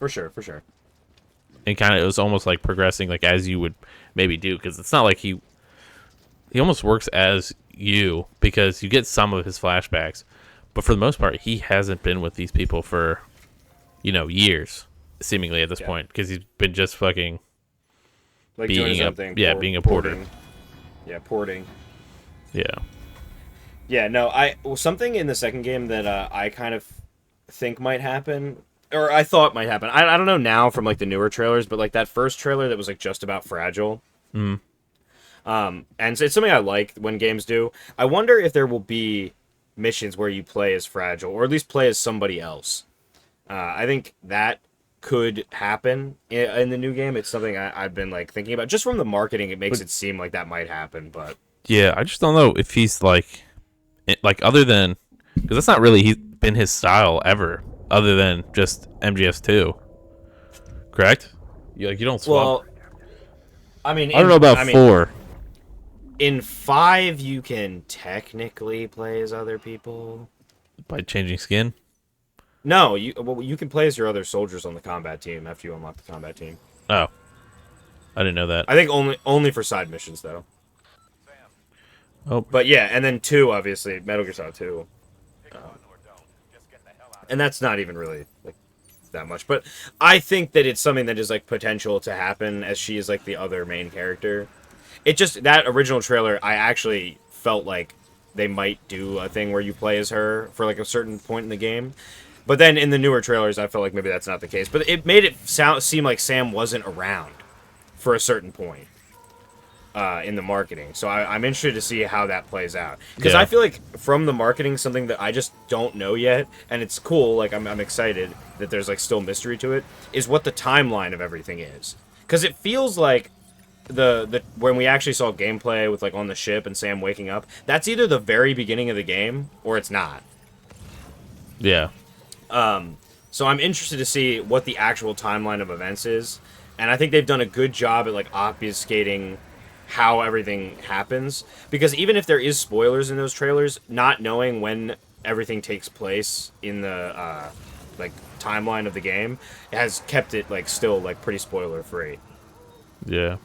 for sure, for sure. And kind of it was almost like progressing like as you would maybe do because it's not like he almost works as you because you get some of his flashbacks, but for the most part he hasn't been with these people for years seemingly at this Yeah. point because he's been just fucking Like doing being his a own thing. being a porter. Porting. Yeah, porting. Yeah. Yeah, no, something in the second game that I kind of think might happen, or I thought might happen. I don't know now from like the newer trailers, but like that first trailer that was like just about Fragile. Mm. And it's something I like when games do. I wonder if there will be missions where you play as Fragile, or at least play as somebody else. I think that could happen in the new game. It's something I've been like thinking about. Just from the marketing, it makes it seem like that might happen. But Yeah, I just don't know if he's like other than because that's not really he's been his style ever other than just MGS2. Correct? You don't swap. well, I mean, I don't know about 4. In 5, you can technically play as other people. By changing skin. No, you can play as your other soldiers on the combat team after you unlock the combat team. Oh, I didn't know that. I think only for side missions though. Oh, But yeah, and then 2, obviously, Metal Gear Solid 2. And that's not even really like that much. But I think that it's something that is like potential to happen as she is like the other main character. It just that original trailer, I actually felt like they might do a thing where you play as her for like a certain point in the game. But then in the newer trailers, I felt like maybe that's not the case. But it made it seem like Sam wasn't around for a certain point in the marketing. So I'm interested to see how that plays out. Because Yeah. I feel like from the marketing, something that I just don't know yet, and it's cool, like I'm excited that there's like still mystery to it, is what the timeline of everything is. Because it feels like the when we actually saw gameplay with like on the ship and Sam waking up, that's either the very beginning of the game or it's not. Yeah. So I'm interested to see what the actual timeline of events is, and I think they've done a good job at like obfuscating how everything happens. Because even if there is spoilers in those trailers, not knowing when everything takes place in the like timeline of the game has kept it like still like pretty spoiler free. Yeah.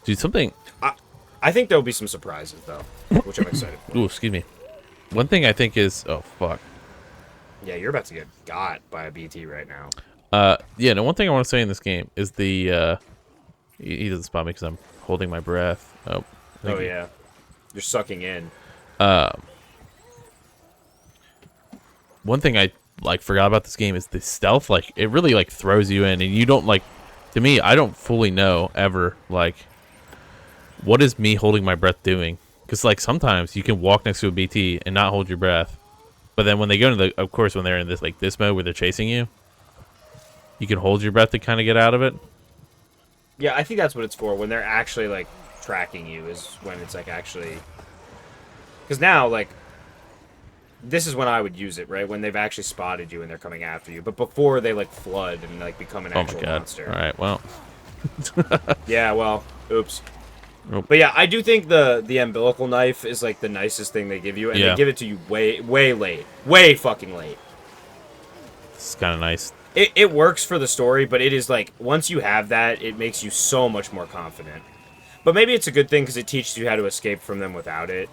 Dude, something. I think there'll be some surprises though, which I'm excited for. Ooh, excuse me. One thing I think is. Oh, fuck. Yeah, you're about to get got by a BT right now. Yeah, no, one thing I want to say in this game is the, he doesn't spot me because I'm holding my breath. Oh, thank Oh you. yeah, you're sucking in. One thing I, like, forgot about this game is the stealth, like, it really, like, throws you in, and you don't, like, to me, I don't fully know, ever, like, what is me holding my breath doing? Because, like, sometimes you can walk next to a BT and not hold your breath. But then when they go into the, of course, when they're in this, like, this mode where they're chasing you, you can hold your breath to kind of get out of it. Yeah, I think that's what it's for. When they're actually like tracking you is when it's like actually. Because now, like, this is when I would use it, right? When they've actually spotted you and they're coming after you. But before they like flood and like become an Oh actual my god. monster. All right, well. Yeah, well, oops. Nope. But yeah, I do think the umbilical knife is like the nicest thing they give you, and Yeah. they give it to you way late, way fucking late. It's kind of nice. It works for the story, but it is like once you have that, it makes you so much more confident. But maybe it's a good thing because it teaches you how to escape from them without it.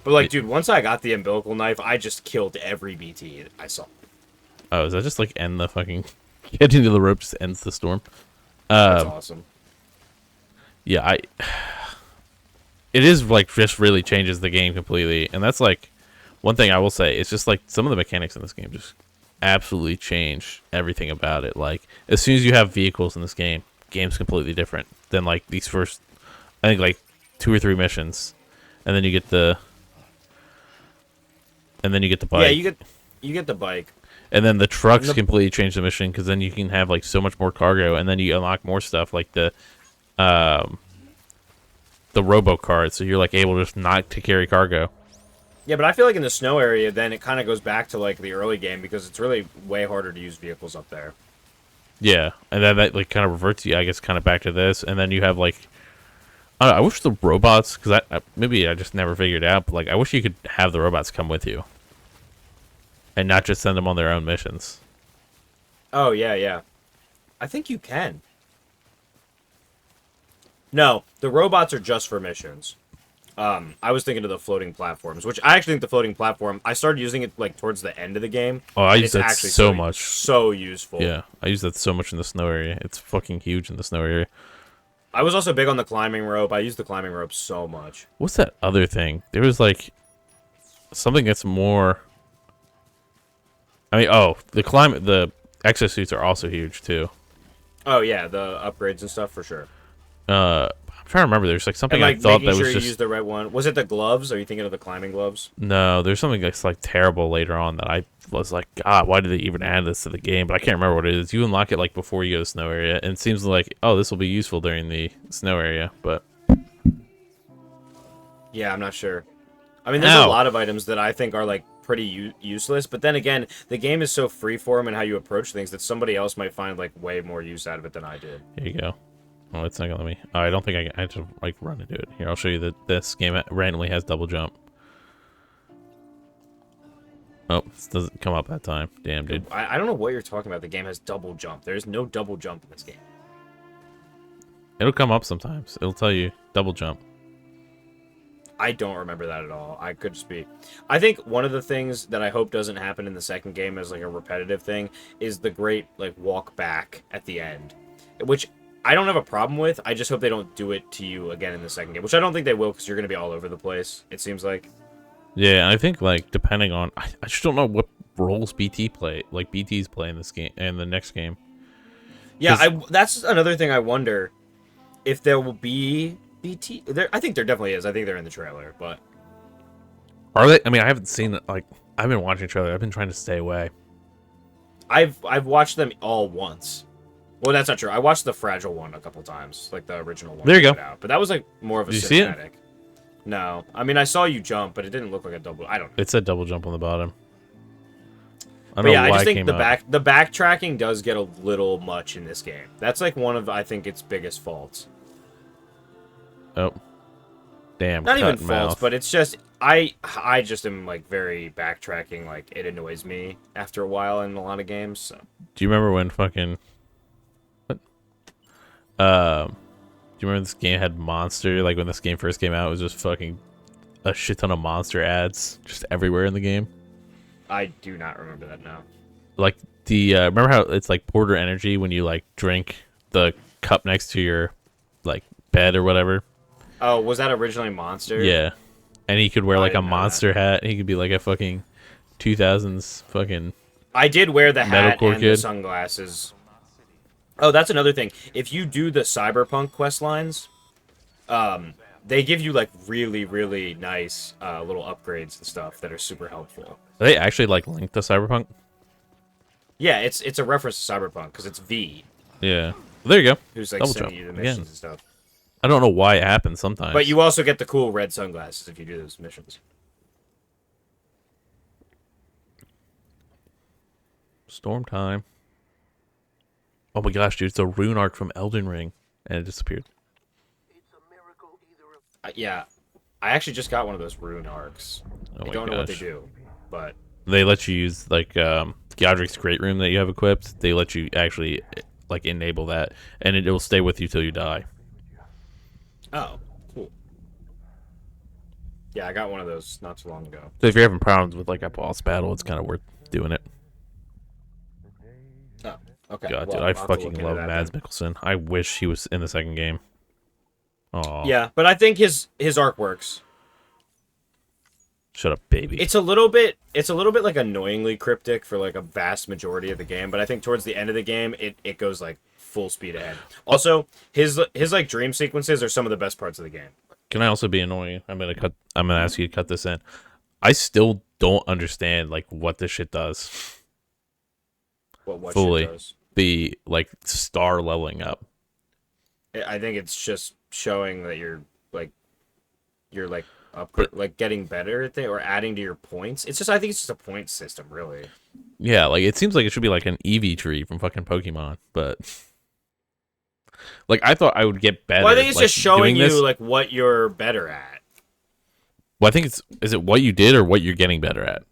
But like, dude, once I got the umbilical knife, I just killed every BT I saw. Oh, is that just like end the fucking getting to the rope just ends the storm? That's awesome. Yeah, it is like just really changes the game completely, and that's like one thing I will say. It's just like some of the mechanics in this game just absolutely change everything about it. Like as soon as you have vehicles in this game, game's completely different than like these first, I think like 2 or 3 missions, and then you get the, bike. Yeah, you get the bike. And then the trucks completely change the mission because then you can have like so much more cargo, and then you unlock more stuff like the robo cart, so you're like able just not to carry cargo. Yeah, but I feel like in the snow area, then it kind of goes back to like the early game because it's really way harder to use vehicles up there. Yeah, and then that like kind of reverts you, I guess, kind of back to this, and then you have like, I wish the robots, because maybe I just never figured it out, but like I wish you could have the robots come with you, and not just send them on their own missions. Oh yeah. I think you can. No, the robots are just for missions. I was thinking of the floating platforms, which I actually think the floating platform, I started using it like towards the end of the game. Oh, I and use it's that actually so much. So useful. Yeah, I use that so much in the snow area. It's fucking huge in the snow area. I was also big on the climbing rope. I used the climbing rope so much. What's that other thing? There was like something that's more. I mean, oh, the exosuits are also huge too. Oh yeah, the upgrades and stuff for sure. I'm trying to remember. There's like something And like I thought making that sure was you just use the right one. Was it the gloves? Are you thinking of the climbing gloves? no. There's something that's like terrible later on that I was like, God, why did they even add this to the game? But I can't remember what it is. You unlock it like before you go to the snow area, and it seems like, oh, this will be useful during the snow area. But Yeah, I'm not sure. I mean, there's a lot of items that I think are like pretty useless, but then again, the game is so freeform in how you approach things that somebody else might find like way more use out of it than I did. here you go. Oh, it's not gonna let me. Oh, I don't think I have to like run into it. Here, I'll show you that this game randomly has double jump. Oh, this doesn't come up that time. Damn, dude. I don't know what you're talking about. The game has double jump. There's no double jump in this game. It'll come up sometimes. It'll tell you double jump. I don't remember that at all. I could just be. I think one of the things that I hope doesn't happen in the second game as like a repetitive thing is the great like walk back at the end, which I don't have a problem with. I just hope they don't do it to you again in the second game, which I don't think they will because you're going to be all over the place. It seems like. Yeah, I think like depending on, I just don't know what roles BTs play in this game and the next game. Yeah, that's another thing I wonder if there will be BT. I think there definitely is. I think they're in the trailer, but Are they? I mean, I haven't seen it. Like, I've been watching trailer. I've been trying to stay away. I've watched them all once. Well, that's not true. I watched the Fragile one a couple times, like the original one. There you go. Out. But that was like more of a Did cinematic. you see it? No, I mean I saw you jump, but it didn't look like a double. I don't know. It said double jump on the bottom. I But don't yeah, know I why just it think came the up. the backtracking does get a little much in this game. That's like one of I think its biggest faults. Oh, damn! Not even cut faults, mouth. but it's just I just am like very backtracking. Like it annoys me after a while in a lot of games. So. Do you remember when fucking what? Do you remember this game had monster? Like when this game first came out, it was just fucking a shit ton of monster ads just everywhere in the game. I do not remember that now. Like the remember how it's like Porter Energy when you like drink the cup next to your like bed or whatever. Oh, was that originally Monster? Yeah, and he could wear like a didn't know monster hat. He could be like a fucking 2000s fucking. I did wear the hat Metalcore and kid. the sunglasses. Oh, that's another thing. If you do the Cyberpunk quest lines, they give you like really, really nice little upgrades and stuff that are super helpful. Are they actually like linked to Cyberpunk? Yeah, it's a reference to Cyberpunk because it's V Yeah. There you go. who's like Double sending jump you the again. missions and stuff. I don't know why it happens sometimes. But you also get the cool red sunglasses if you do those missions. Storm time. Oh my gosh, dude! It's a rune arc from Elden Ring, and it disappeared. Yeah, I actually just got one of those rune arcs. Oh I my don't know what they gosh. do, but They let you use like Godric's Great Room that you have equipped. They let you actually like enable that, and it will stay with you till you die. oh, cool. Yeah, I got one of those not too long ago. So if you're having problems with like a boss battle, it's kind of worth doing it. Oh, okay. God, well, dude, I I'll have to fucking look into love that Mads then. Mikkelsen. I wish he was in the second game. Oh, Yeah, but I think his arc works. shut up, baby. It's a little bit like annoyingly cryptic for like a vast majority of the game, but I think towards the end of the game it goes like full speed ahead. Also, his like dream sequences are some of the best parts of the game. Can I also be annoying? I'm gonna ask you to cut this in. I still don't understand like what this shit does. What Fully. shit does. The like star leveling up. I think it's just showing that you're But- like getting better at it or adding to your points. It's just I think it's just a point system, really. Yeah, like it seems like it should be like an Eevee tree from fucking Pokemon, but like I thought I would get better. Well, I think it's like, just showing doing you this. like what you're better at. Well, I think is it what you did or what you're getting better at,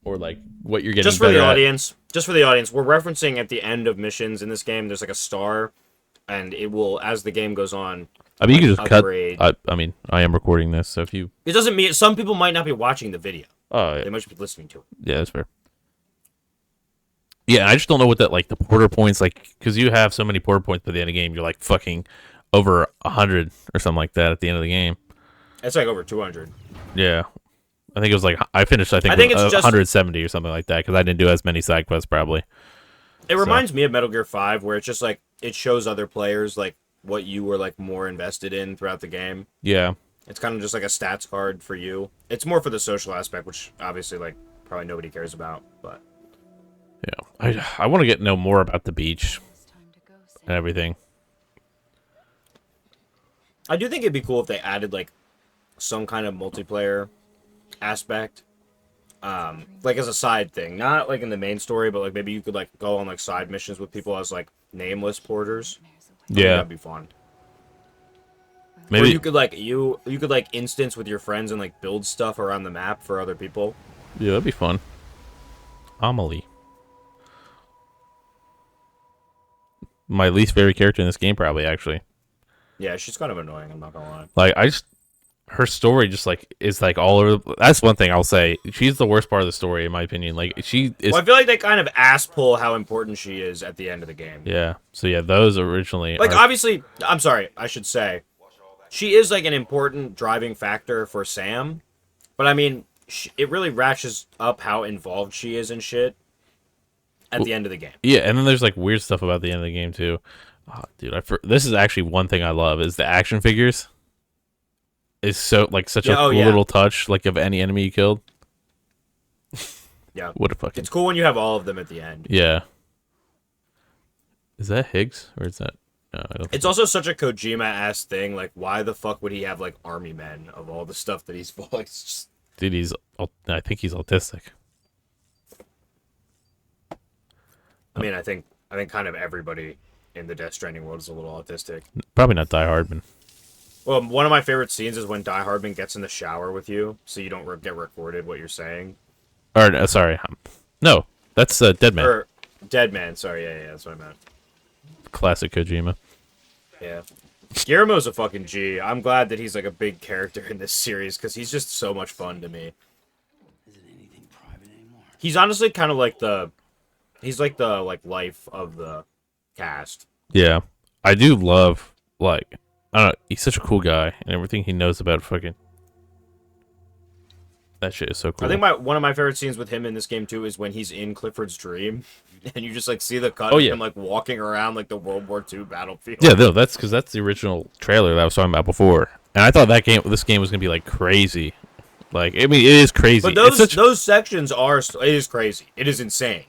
or like what you're getting Just for better the at? audience, we're referencing at the end of missions in this game. There's like a star, and it will as the game goes on. I mean, you can just upgrade. cut. I mean, I am recording this, so if you, It doesn't mean some people might not be watching the video. oh They might just be listening to it. yeah, that's fair. Yeah, I just don't know what that like the porter points like because you have so many porter points by the end of the game. You're like fucking over 100 or something like that at the end of the game. It's like over 200. Yeah, I think it was like I finished. I think it's with, just 170 or something like that because I didn't do as many side quests probably. It reminds me of Metal Gear 5, where it's just like it shows other players like what you were like more invested in throughout the game. Yeah, It's kind of just like a stats card for you. It's more for the social aspect, which obviously like probably nobody cares about. But yeah. I want to get know more about the beach and everything. I do think it'd be cool if they added like some kind of multiplayer aspect, like as a side thing, not like in the main story, but like maybe you could like go on like side missions with people as like nameless porters. I think Yeah, that'd be fun. maybe Or you could like you could like instance with your friends and like build stuff around the map for other people. yeah, that'd be fun. Amelie, my least favorite character in this game, probably actually. Yeah, she's kind of annoying. I'm not gonna lie. Like her story just like is like all over. That's one thing I'll say. She's the worst part of the story in my opinion. Like she is. Well, I feel like they kind of ass pull how important she is at the end of the game. Yeah. So yeah, those originally Like, are. obviously, I'm sorry, I should say, she is like an important driving factor for Sam. But I mean, it really ratchets up how involved she is in shit at the end of the game. Yeah, and then there's like weird stuff about the end of the game too. Oh, dude, this is actually one thing I love is the action figures. Is so like such a cool little touch, like of any enemy you killed. Yeah, what a fucking. It's cool when you have all of them at the end. Yeah. Is that Higgs or is that? No, I don't. It's also such a Kojima-ass thing. Like, why the fuck would he have like army men of all the stuff that he's voiced? Dude, I think he's autistic. I mean, I think kind of everybody in the Death Stranding world is a little autistic. Probably not Die Hardman. Well, one of my favorite scenes is when Die Hardman gets in the shower with you, so you don't get recorded what you're saying. Or sorry, no, that's Dead Man. Or Dead Man. Sorry, yeah, that's what I meant. Classic Kojima. Yeah. Guillermo's a fucking G. I'm glad that he's like a big character in this series because he's just so much fun to me. Isn't anything private anymore? He's honestly kind of like he's like the life of the cast. Yeah, I do love like I don't know. He's such a cool guy and everything he knows about fucking. That shit is so cool. I think one of my favorite scenes with him in this game too is when he's in Clifford's dream, and you just like see the cut of him like walking around like the World War II battlefield. Yeah, no, that's because that's the original trailer that I was talking about before, and I thought this game was gonna be like crazy. Like, I mean, it is crazy. But those sections it is crazy. It is insane.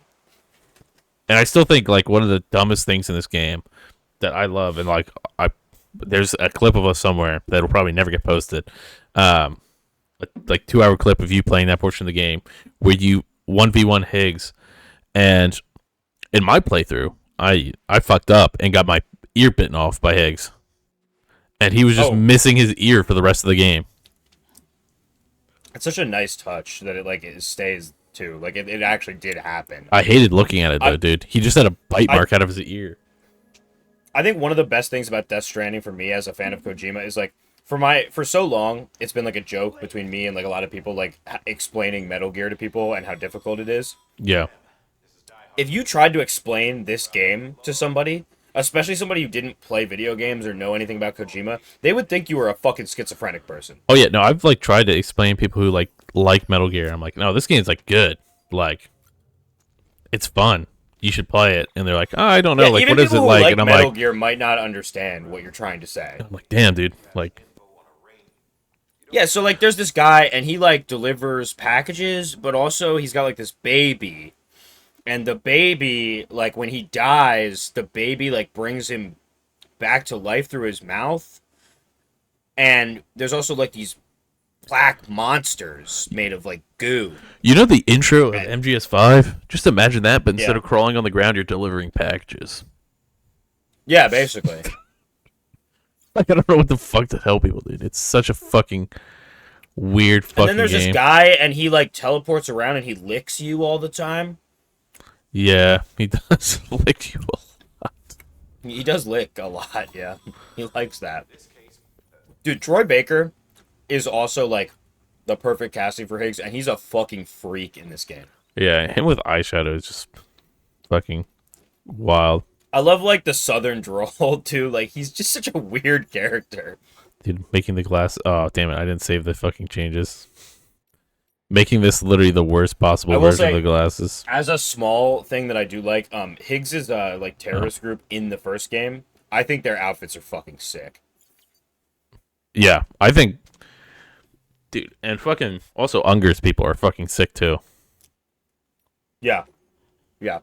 And I still think like one of the dumbest things in this game that I love, and like there's a clip of us somewhere that'll probably never get posted. Like 2-hour clip of you playing that portion of the game where you 1v1 Higgs, and in my playthrough I fucked up and got my ear bitten off by Higgs, and he was just missing his ear for the rest of the game. It's such a nice touch that it stays too. Like it actually did happen. I hated looking at it though, dude. He just had a bite mark out of his ear. I think one of the best things about Death Stranding for me as a fan of Kojima is like for so long it's been like a joke between me and like a lot of people like explaining Metal Gear to people and how difficult it is. Yeah. If you tried to explain this game to somebody, especially somebody who didn't play video games or know anything about Kojima, they would think you were a fucking schizophrenic person. Oh yeah, no, I've like tried to explain to people who like Metal Gear. I'm like, no, this game's like good. Like, it's fun. You should play it. And they're like, oh, I don't know. Yeah, like, what is it like? And I'm Metal like, Gear might not understand what you're trying to say. I'm like, damn, dude. Like, yeah, so like there's this guy and he like delivers packages, but also he's got like this baby. And the baby, like when he dies, the baby like brings him back to life through his mouth. And there's also like these black monsters made of like goo. You know the intro of MGS5? Just imagine that, but instead of crawling on the ground, you're delivering packages. Yeah, basically. Like, I don't know what the fuck to tell people, dude. It's such a fucking weird fucking game. And then there's this guy, and he like teleports around and he licks you all the time. Yeah, he does lick you a lot. He does lick a lot, yeah. He likes that. Dude, Troy Baker is also like the perfect casting for Higgs, and he's a fucking freak in this game. Yeah, him with eyeshadow is just fucking wild. I love like the southern drawl too. Like he's just such a weird character. Dude, making the glass. Oh damn it! I didn't save the fucking changes. Making this literally the worst possible version of the glasses. As a small thing that I do like, Higgs' like terrorist group in the first game. I think their outfits are fucking sick. Yeah, I think, dude, and fucking also Unger's people are fucking sick too. Yeah, yeah.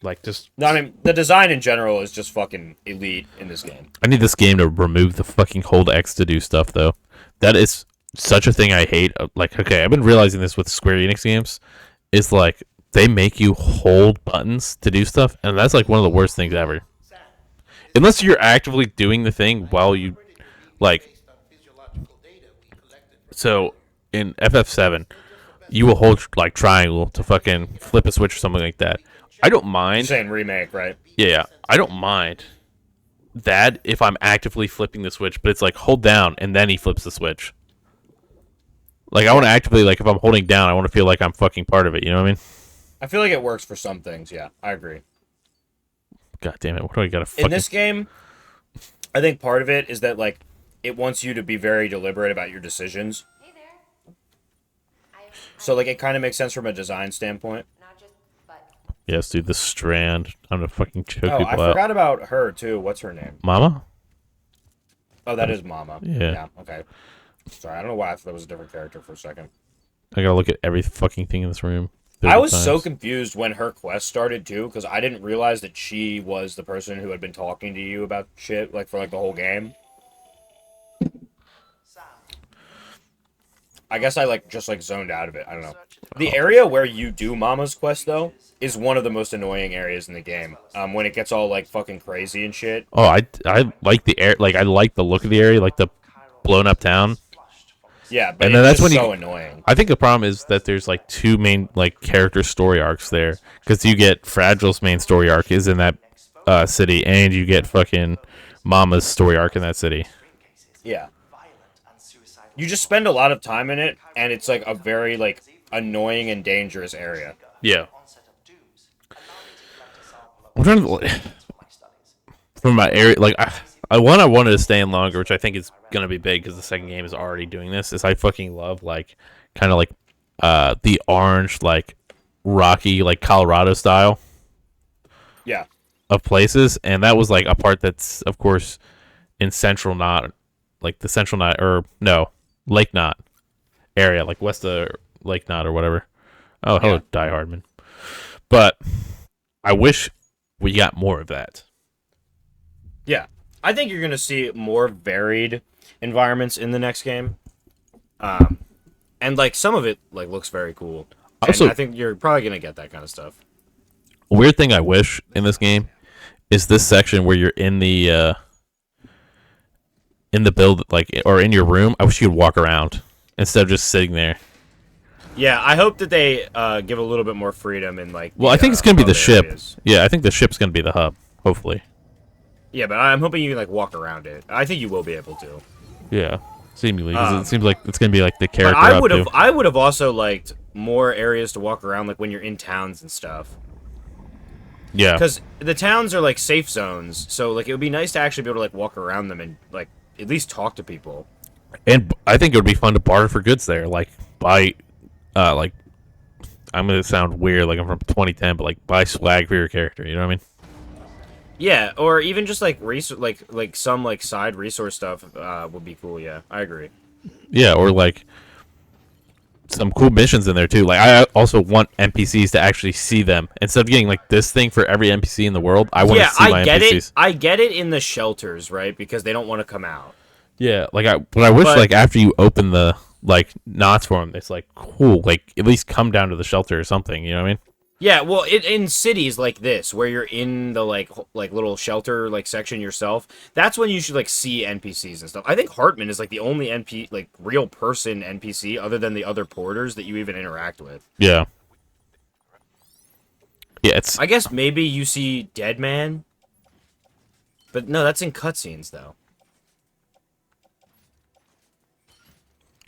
Like just. No, I mean the design in general is just fucking elite in this game. I need this game to remove the fucking hold X to do stuff though. That is such a thing I hate. Like, okay, I've been realizing this with Square Enix games. Is like they make you hold buttons to do stuff, and that's like one of the worst things ever. Unless you're actively doing the thing while you, like. So in FF7, you will hold like triangle to fucking flip a switch or something like that. I don't mind. You're saying remake, right? Yeah, I don't mind that if I'm actively flipping the switch, but it's like hold down and then he flips the switch. Like, I want to actively, like, if I'm holding down, I want to feel like I'm fucking part of it. You know what I mean? I feel like it works for some things. Yeah, I agree. God damn it! What do I got to In fucking? this game, I think part of it is that like it wants you to be very deliberate about your decisions. Hey there. So like it kind of makes sense from a design standpoint. Not just, but Yes, dude. The strand. I'm gonna fucking choke Oh, I people out. forgot about her too. What's her name? Mama? Oh, that is Mama. Yeah. Yeah. Okay. Sorry, I don't know why I thought that was a different character for a second. I gotta look at every fucking thing in this room. I 30 was so times. confused when her quest started too, because I didn't realize that she was the person who had been talking to you about shit like for like the whole game. I guess I like just like zoned out of it. I don't know. The area where you do Mama's quest though is one of the most annoying areas in the game. When it gets all like fucking crazy and shit. Oh, I like the air. Like, I like the look of the area, like the blown up town. Yeah, but And then it's that's just when so you. annoying. I think the problem is that there's like two main like character story arcs there, because you get Fragile's main story arc is in that city, and you get fucking Mama's story arc in that city. Yeah. You just spend a lot of time in it, and it's like a very like annoying and dangerous area. Yeah. I'm trying to from my area, like I wanted to stay in longer, which I think is gonna be big because the second game is already doing this. Is I fucking love like kind of like the orange like rocky like Colorado style Yeah. of places, and that was like a part that's of course in Central Knot, like the Central Knot or no Lake Knot area, like west of Lake Knot or whatever. Oh, hello, Yeah. Die Hardman. But I wish we got more of that. Yeah. I think you're gonna see more varied environments in the next game. And like some of it like looks very cool. And Also, I think you're probably gonna get that kind of stuff. a weird thing I wish in this game is this section where you're in the build like or in your room. I wish you could walk around instead of just sitting there. Yeah, I hope that they give a little bit more freedom in like. Well, The, I think it's gonna be the other ship. areas. Yeah, I think the ship's gonna be the hub. Hopefully. Yeah, but I'm hoping you can like walk around it. I think you will be able to. Yeah, seemingly 'cause it seems like it's gonna be like the But character I hub would have too. I would have also liked more areas to walk around like when you're in towns and stuff. Yeah, Because the towns are like safe zones, so like it would be nice to actually be able to like walk around them and like at least talk to people. and I think it would be fun to barter for goods there. Like buy, like I'm gonna sound weird, like I'm from 2010, but like buy swag for your character. You know what I mean? Yeah, or even just like like some like side resource stuff would be cool. Yeah, I agree. Yeah, or like some cool missions in there too. Like I also want NPCs to actually see them instead of getting like this thing for every NPC in the world. I want Yeah, to see my I get NPCs. it. I get it in the shelters, right? Because they don't want to come out. Yeah, like but I wish But- like after you open the like knots for them, it's like cool. Like at least come down to the shelter or something. You know what I mean? Yeah, well, in cities like this, where you're in the like little shelter like section yourself, that's when you should like see NPCs and stuff. I think Hartman is like the only like real person NPC other than the other porters that you even interact with. Yeah. Yeah, it's I guess maybe you see Dead Man, but no, that's in cutscenes though.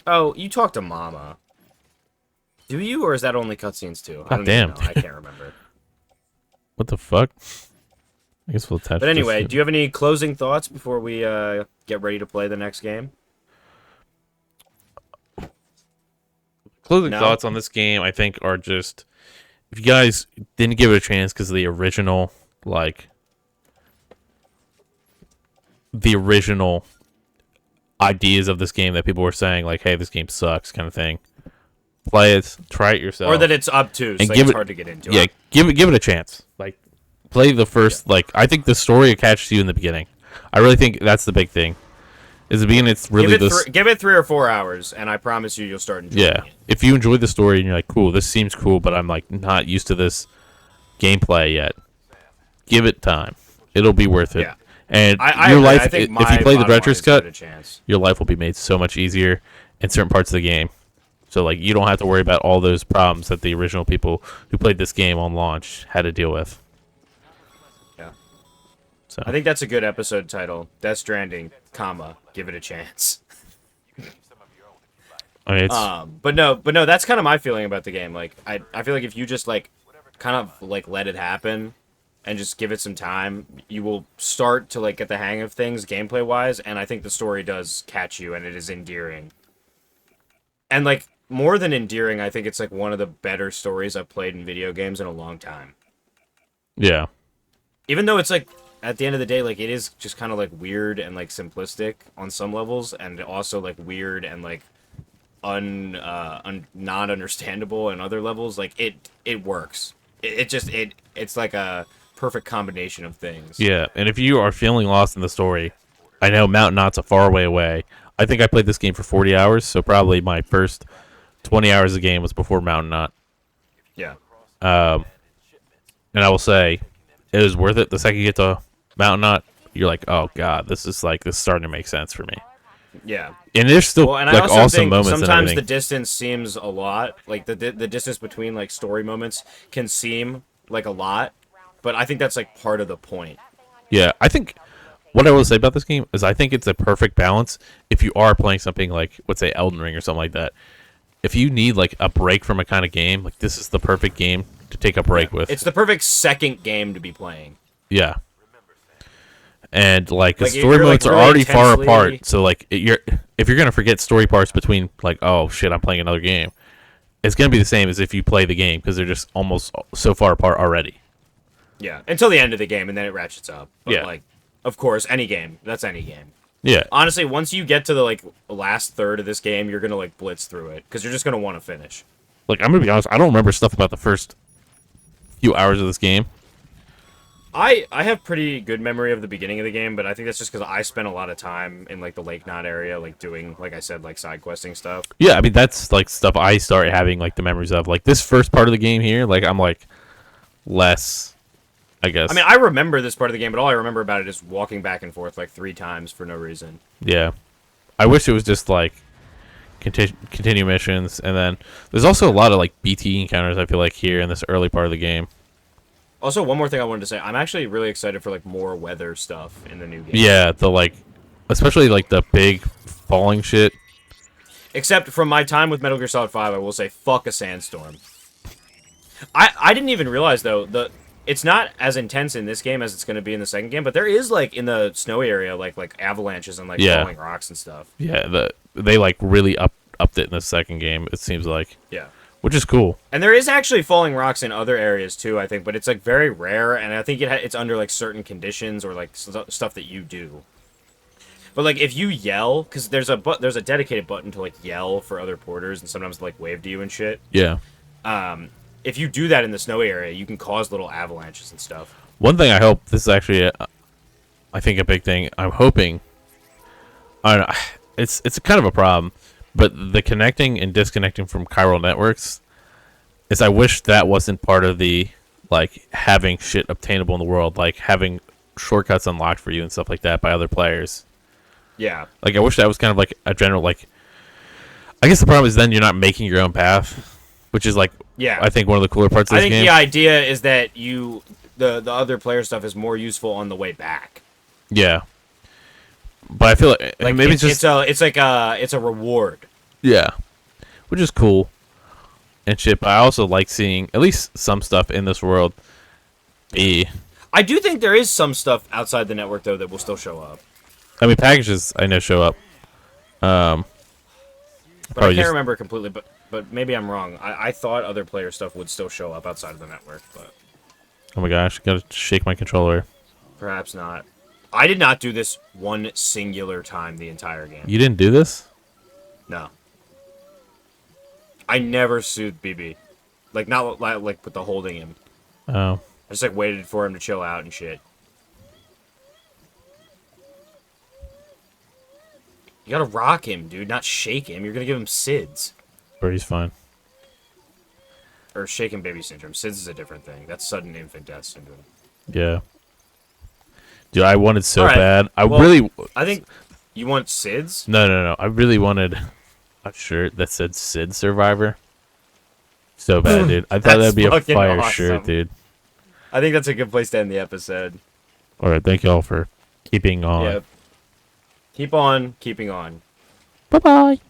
Oh, you talk to Mama. Do you, or is that only cutscenes too? I God don't damn. even know. I can't remember. what the fuck. I guess we'll attach. But anyway, this. do you have any closing thoughts before we get ready to play the next game? Closing No? thoughts on this game, I think, are just if you guys didn't give it a chance because the original, like the original ideas of this game that people were saying, like, "Hey, this game sucks," kind of thing. Play it, try it yourself, Or that it's obtuse, And like give it's it- hard to get into. yeah, give it a chance. Like, play the first. Like, I think the story attached to you in the beginning. I really think that's the big thing. Is the beginning? It's really this. Give it 3 or 4 hours, and I promise you'll start enjoying Yeah, it. if you enjoy the story and you're like, cool, this seems cool, but I'm like not used to this gameplay yet. Give it time; it'll be worth it. Yeah. And I your agree. life, I think if you my play the bottom line retros is give it a cut, chance. your life will be made so much easier in certain parts of the game. So like you don't have to worry about all those problems that the original people who played this game on launch had to deal with. Yeah. So I think that's a good episode title. Death Stranding, comma, give it a chance. I mean, it's But no, that's kind of my feeling about the game. Like, I feel like if you just like kind of like let it happen and just give it some time, you will start to like get the hang of things gameplay wise, and I think the story does catch you and it is endearing. And like more than endearing, I think it's like one of the better stories I've played in video games in a long time. yeah, Even though it's like at the end of the day, like it is just kind of like weird and like simplistic on some levels, and also like weird and like not understandable in other levels. Like it works. It's like a perfect combination of things. yeah. And if you are feeling lost in the story, I know Mountain Knot's a far way away. I think I played this game for 40 hours, so probably my first 20 hours of the game was before Mountain Knot. Yeah. And I will say, it was worth it. The second you get to Mountain Knot, you're like, oh god, this is starting to make sense for me. Yeah. And there's still Well, and I like also awesome think moments and sometimes the everything. distance seems a lot. Like the distance between like story moments can seem like a lot, but I think that's like part of the point. Yeah, I think what I will say about this game is I think it's a perfect balance if you are playing something like, let's say, Elden Ring or something like that. If you need like a break from a kind of game, like this is the perfect game to take a break with. It's the perfect second game to be playing. Yeah. And like the Like, story you're, like, modes are really already far intensely- apart, so like if you're gonna forget story parts between like, oh shit, I'm playing another game, it's gonna be the same as if you play the game because they're just almost so far apart already. Yeah, until the end of the game, and then it ratchets up. But Yeah. like, of course, any game. That's any game. Yeah, Honestly, once you get to the like last third of this game, you're gonna like blitz through it because you're just gonna want to finish. like I'm gonna be honest, I don't remember stuff about the first few hours of this game. I have pretty good memory of the beginning of the game, but I think that's just because I spent a lot of time in like the Lake Knot area, like doing, like I said, like side questing stuff. Yeah, I mean that's like stuff I started having like the memories of. Like this first part of the game here, like I'm like less, I guess. I mean, I remember this part of the game, but all I remember about it is walking back and forth like 3 times for no reason. Yeah, I wish it was just like continue missions, and then there's also a lot of like BT encounters. I feel like here in this early part of the game. Also, one more thing I wanted to say, I'm actually really excited for like more weather stuff in the new game. Yeah, the like, especially like the big falling shit. Except from my time with Metal Gear Solid 5, I will say, fuck a sandstorm. I didn't even realize, though, it's not as intense in this game as it's going to be in the second game, but there is, like, in the snowy area, like avalanches and, like, Yeah. falling rocks and stuff. Yeah, they like really upped it in the second game. It seems like, Yeah. which is cool. And there is actually falling rocks in other areas, too, I think, but it's, like, very rare, and I think it's under, like, certain conditions or, like, stuff that you do. But, like, if you yell, because there's a dedicated button to, like, yell for other porters, and sometimes, like, wave to you and shit. Yeah. If you do that in the snowy area, you can cause little avalanches and stuff. One thing I hope this is actually, I think a big thing. I'm hoping. I don't know. It's kind of a problem, but the connecting and disconnecting from chiral networks is. I wish that wasn't part of the like having shit obtainable in the world, like having shortcuts unlocked for you and stuff like that by other players. Yeah. Like I wish that was kind of like a general like. I guess the problem is then you're not making your own path, which is like. Yeah. I think one of the cooler parts of I this think game. the idea is that the other player stuff is more useful on the way back. Yeah. But I feel like maybe it's just it's a reward. yeah, which is cool and shit. But I also like seeing at least some stuff in this world be. I do think there is some stuff outside the network though that will still show up. I mean, packages I know show up. But I Probably can't just- remember completely. But maybe I'm wrong. I thought other player stuff would still show up outside of the network, but Oh my gosh, gotta shake my controller. perhaps not. I did not do this one singular time the entire game. You didn't do this? No. I never soothed BB. Like, not like with the holding him. Oh, I just, like, waited for him to chill out and shit. You gotta rock him, dude, not shake him. You're gonna give him SIDS. but he's fine. Or shaken baby syndrome. SIDS is a different thing. That's sudden infant death syndrome. Yeah. Dude, I wanted so All right. bad. Well, I think you want SIDS? No. I really wanted a shirt that said Sid Survivor. So bad, dude. I thought That's that'd be a fucking fire awesome. shirt, dude. I think that's a good place to end the episode. All right, thank y'all for keeping on. Yeah. Keep on keeping on. Bye bye.